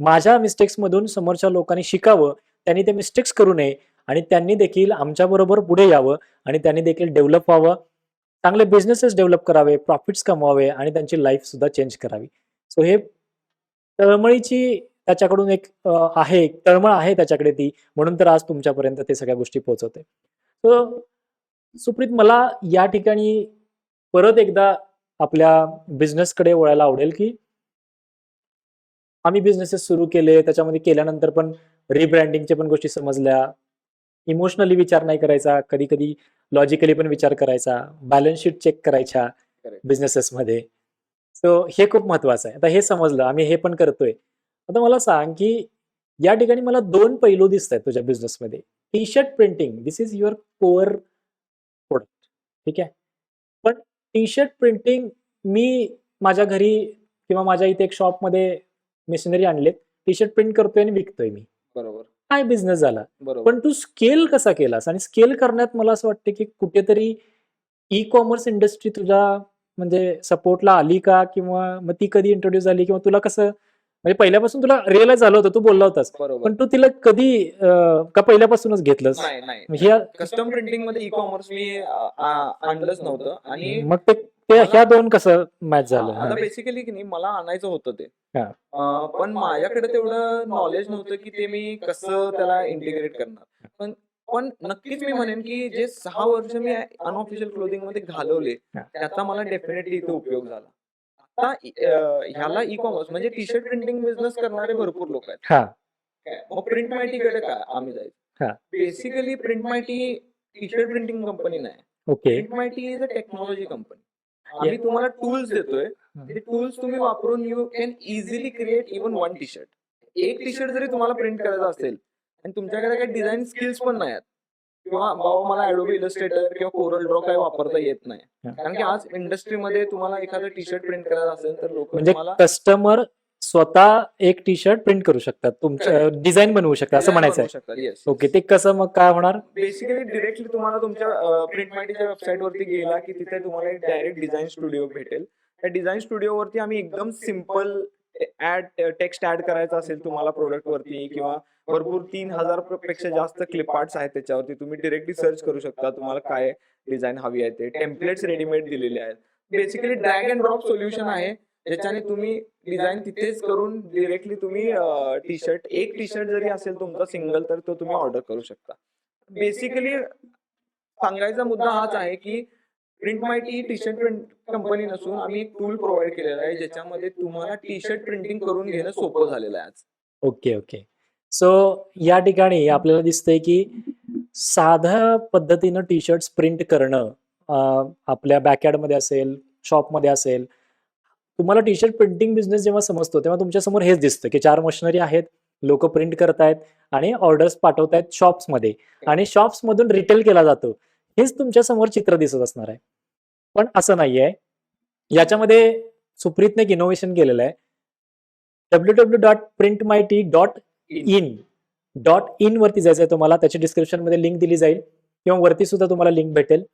माझ्या मिस्टेक्समधून समोरच्या लोकांनी शिकावं, त्यांनी ते मिस्टेक्स करू नये आणि त्यांनी देखील आमच्याबरोबर पुढे यावं आणि त्यांनी देखील डेव्हलप व्हावं, चांगले बिझनेसेस डेव्हलप करावे, प्रॉफिट्स कमवावे आणि त्यांची लाईफ सुद्धा चेंज करावी. सो हे तळमळीची त्याच्याकडून एक आहे, तळमळ आहे त्याच्याकडे ती, म्हणून तर आज तुमच्यापर्यंत ते सगळ्या गोष्टी पोहोचवते. सो सुप्रीत, मला या ठिकाणी परत एकदा आपल्या बिझनेसकडे वळायला आवडेल की आम्ही बिझनेसेस सुरू केले, त्याच्यामध्ये केल्यानंतर पण रिब्रँडिंगच्या पण गोष्टी समजल्या. इमोशनली विचार नाही करायचा, कधी-कधी लॉजिकली पण विचार करायचा, बॅलन्स शीट चेक करायच्या करेक्ट. बिझनेसेसमध्ये. सो हे खूप महत्वाचं आहे. आता हे समजलं, आम्ही हे पण करतोय. आता मला सांग की या ठिकाणी मला 2 पैलू दिसतायत तुझ्या बिझनेसमध्ये. T-shirt printing, this is your core product. ठीक आहे. पण टी-शर्ट प्रिंटिंग मी माझ्या घरी किंवा माझ्या इथे एक शॉपमध्ये मशिनरी आणलीत. टी-शर्ट प्रिंट करतोय आणि विकतोय मी. बरोबर. काय बिझनेस झाला. बरोबर. पण तू स्केल कसा केलास? आणि स्केल करण्यात मला असं वाटतं की कुठेतरी ई-कॉमर्स इंडस्ट्री तुझ्या म्हणजे सपोर्टला आली का? किंवा मग ती कधी इंट्रोड्यूस झाली किंवा तुला कसं म्हणजे पहिल्यापासून तुला रिअलाईज झालं होतं, तू बोलला होतास. बरोबर. पण तू तिला कधी का पहिल्यापासूनच घेतलंस? नाही, नाही. हे कस्टम प्रिंटिंग मध्ये ई-कॉमर्स मी आणलंच नव्हतं आणि मग ते ह्या 2 कसं मॅच झालं? आता हां. बेसिकली की नाही मला आणायचं होतं ते. हां. पण माझ्याकडे तेवढं नॉलेज नव्हतं की ते मी कसं त्याला इंटिग्रेट करणार. पण पण नक्कीच मी म्हणेन की जे 6 वर्ष मी अनऑफिशियल क्लोथिंग मध्ये घालवले, हां. त्याचा मला डेफिनेटली इथे उपयोग झाला. आता ह्याला ई-कॉमर्स म्हणजे टी-शर्ट प्रिंटिंग बिझनेस करणारे भरपूर लोक आहेत. हां. मग प्रिंट मायटीकडे काय आम्ही जायचं. हां. Basically Print mighty t-shirt printing company नाही. Okay. Print Mighty is a technology company. आम्ही तुम्हाला टूल्स देतोय. ते टूल्स तुम्ही वापरून you can easily create even one t-shirt. एक टी-शर्ट जरी तुम्हाला प्रिंट करायचा असेल आणि तुमच्याकडे काही डिझाईन स्किल्स पण नाहीत किंवा बाबा मला Adobe इलस्ट्रेटर किंवा कोरल ड्रॉ काही वापरता येत नाही. हां. कारण की आज इंडस्ट्रीमध्ये तुम्हाला एखादं टी-शर्ट प्रिंट करायचं असेल तर लोक म्हणजे तुम्हाला कस्टमर स्वतः एक टी-शर्ट प्रिंट करू शकतात. तुमच्या डिझाइन बनवू शकतात असं म्हणायचं आहे. शकतात. येस. ओके. ते कसं मग काय होणार? बेसिकली डिरेक्टली तुम्हाला तुमच्या प्रिंट मायटीच्या वेबसाईट वरती गेला की तिथे तुम्हाला एक डायरेक्ट डिझाईन स्टुडिओ भेटेल. त्या डिझाईन स्टुडिओ वरती आम्ही एकदम सिम्पल टेक्स्ट ऍड करायचा असेल तुम्हाला प्रोडक्ट वरती किंवा भरपूर 3000 पेक्षा जास्त क्लिप आर्ट्स आहेत त्याच्यावरती. तुम्ही डिरेक्टली सर्च करू शकता तुम्हाला काय डिझाईन हवी आहे ते. टेम्पलेट्स रेडीमेड दिलेले आहेत. Basically drag and drop solution आहे. ज्याच्याने तुम्ही डिझाईन तिथेच करून डिरेक्टली तुम्ही टी-शर्ट एक टी-शर्ट जरी असेल तुमचा सिंगल तर तो तुम्ही ऑर्डर करू शकता. बेसिकली सांगायचा मुद्दा हाच आहे की print mighty T-shirt print company नसून आम्ही एक टूल प्रोव्हाइड केलेला आहे ज्याच्यामध्ये तुम्हाला टी-शर्ट प्रिंटिंग करून घेणं सोपं झालेलं आहे आज. Okay, okay. सो या ठिकाणी आपल्याला दिसतंय की साध्या पद्धतीनं टी-शर्ट्स प्रिंट करणं आपल्या बॅकयार्डमध्ये असेल, शॉपमध्ये असेल. तुम्हाला टी-शर्ट प्रिंटिंग बिझनेस जेव्हा समजतो, तेव्हा तुमच्यासमोर हेच दिसतं की 4 मशिनरी आहेत, लोकं प्रिंट करतायत आणि ऑर्डर्स पाठवतायत शॉप्समध्ये आणि शॉप्समधून रिटेल केला जातो. हेच तुमच्यासमोर चित्र दिसत असणार आहे. पण असं नाहीये. याच्यामध्ये सुप्रीतने एक इनोव्हेशन केलेलं आहे. www.printmighty.in वरती जायचं आहे तुम्हाला. त्याची डिस्क्रिप्शनमध्ये लिंक दिली जाईल किंवा वरती सुद्धा तुम्हाला लिंक भेटेल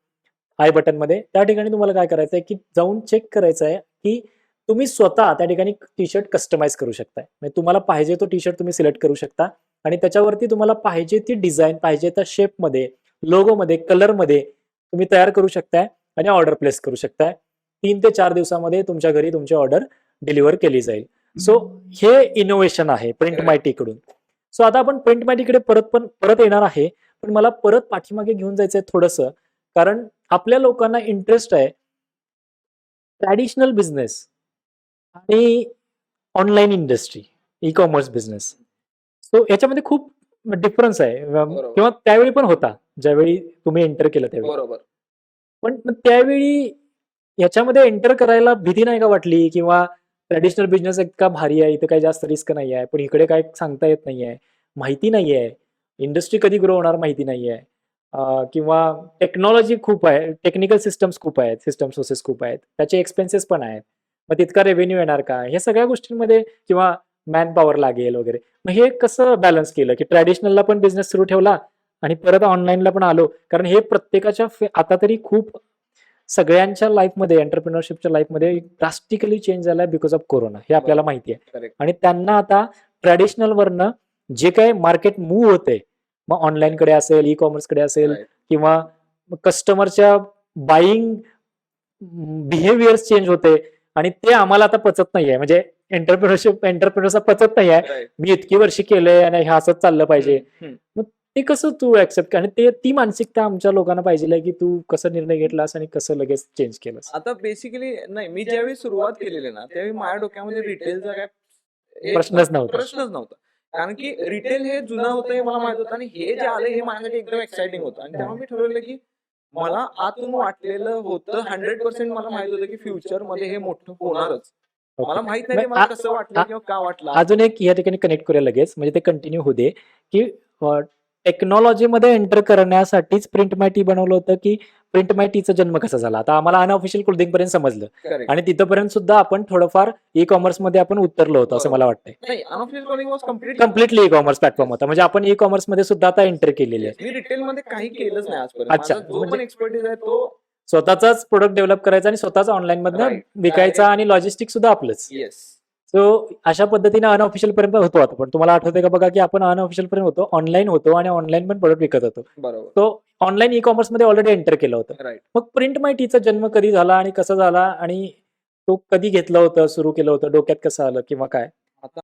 आय बटनमध्ये. त्या ठिकाणी तुम्हाला काय करायचं आहे की जाऊन चेक करायचं आहे की तुम्ही स्वतः त्या ठिकाणी टी-शर्ट कस्टमाइज करू शकताय. म्हणजे तुम्हाला पाहिजे तो टी-शर्ट तुम्ही सिलेक्ट करू शकता आणि त्याच्यावरती तुम्हाला पाहिजे ती डिझाइन, पाहिजे त्या शेपमध्ये, लोगोमध्ये, कलरमध्ये तुम्ही तयार करू शकताय आणि ऑर्डर प्लेस करू शकताय. 3 ते 4 दिवसामध्ये तुमच्या घरी तुमची ऑर्डर डिलिव्हर केली जाईल. सो हे इनोव्हेशन आहे प्रिंट Correct. मायटीकडून. सो आता आपण प्रिंट मायटीकडे परत येणार आहे, पण मला परत पाठीमागे घेऊन जायचंय थोडंसं, कारण आपल्या लोकांना इंटरेस्ट आहे ट्रॅडिशनल बिझनेस आणि online industry, e-commerce business. So याच्यामध्ये खूप डिफरन्स आहे बरोबर. किंवा त्यावेळी पण होता, ज्यावेळी तुम्ही एंटर केलं त्यावेळी. बरोबर. पण मग त्यावेळी याच्यामध्ये एंटर करायला भीती नाही का वाटली? किंवा ट्रॅडिशनल बिझनेस इतका भारी आहे, इथं काही जास्त रिस्क नाही आहे, पण इकडे काय सांगता येत नाहीये, माहिती नाहीये, इंडस्ट्री कधी ग्रो होणार माहिती नाहीये, किंवा टेक्नॉलॉजी खूप आहे, टेक्निकल सिस्टम्स खूप आहेत, सिस्टम सोर्सेस खूप आहेत, त्याचे एक्सपेन्सेस पण आहेत. मग तितका रेव्हेन्यू येणार का? हे सगळ्या गोष्टींमध्ये किंवा मॅन पॉवर लागेल वगैरे. मग हे कसं बॅलन्स केलं, की ट्रॅडिशनलला पण बिझनेस सुरू ठेवला आणि परत ऑनलाईनला पण आलो? कारण हे प्रत्येकाच्या आता तरी खूप सगळ्यांच्या लाईफमध्ये, एंटरप्रिनरशिपच्या लाईफमध्ये ड्रास्टिकली चेंज झालाय बिकॉज ऑफ कोरोना, हे आपल्याला माहिती आहे. करेक्ट. आणि त्यांना आता ट्रॅडिशनल वरनं जे काही मार्केट मूव्ह होते, मग ऑनलाईन कडे असेल, ई कॉमर्स कडे असेल, Right. किंवा कस्टमरच्या बाईंग बिहेवियर्स चेंज होते, आणि ते आम्हाला आता पचत नाहीये. म्हणजे एंटरप्रिनरचा पचत नाहीये. Right. मी इतकी वर्षी केलंय आणि हे असंच चाललं पाहिजे. हम्म. मग ते कसं तू ऍक्सेप्ट, आणि ती मानसिकता आमच्या लोकांना पाहिजे की तू कसं निर्णय घेतलास आणि कसं लगेच चेंज केलंस? आता बेसिकली नाही, मी ज्यावेळी सुरुवात केलेली ना, त्यावेळी माझ्या डोक्यामध्ये रिटेलचा काय प्रश्नच नव्हता. प्रश्नच नव्हता. कारण की रिटेल हे जुनं होतं हे मला माहित होतं, आणि हे जे आलं हे माझ्यासाठी एकदम एक्साइटिंग होतं. आणि तेव्हा मी ठरवलं की मला आतून वाटलेलं होतं 100% मला माहित होतं की फ्युचर मध्ये हे मोठं होणारच. मला माहित नाही ते मला कसं वाटलं किंवा का वाटलं. अजून एक या ठिकाणी कनेक्ट करूया लगेच, म्हणजे ते कंटिन्यू होऊ दे, की टेक्नॉलॉजीमध्ये एंटर करण्यासाठीच प्रिंट मायटी बनवलं होतं, की प्रिंट मायटीचा जन्म कसा झाला? आता आम्हाला अनऑफिशियल क्लोथिंग पर्यंत समजलं, Correct. आणि तिथपर्यंत सुद्धा आपण थोडंफार ई कॉमर्स मध्ये आपण उतरलो होतो असं मला वाटतंय. नाही, unofficial calling was completely e commerce platform होता, म्हणजे आपण ई कॉमर्स मध्ये सुद्धा आता एंटर केलेली आहे. मी रिटेल मध्ये काही केलंच नाही आजपर्यंत. अच्छा, माझा जो म्हणजे- पण एक्सपर्टीज आहे तो स्वतःचाच प्रोडक्ट डेव्हलप करायचा आणि स्वतःच ऑनलाईन मधनं Right. विकायचा, आणि लॉजिस्टिक सुद्धा आपलंच. येस. सो अशा पद्धतीने अनऑफिशियल पर्यंत होतो आता. पण तुम्हाला आठवतंय का बघा, की आपण अनऑफिशियल पर्यंत होतो, ऑनलाईन होतो, आणि ऑनलाईन पण प्रोडक्ट विकत होतो. बरोबर. तो ऑनलाईन ई कॉमर्स मध्ये ऑलरेडी एंटर केलं होतं. राईट. मग प्रिंट मायटीचा जन्म कधी झाला आणि कसा झाला, आणि तो कधी घेतलं होतं, सुरू केलं होतं, डोक्यात कसं आलं किंवा काय?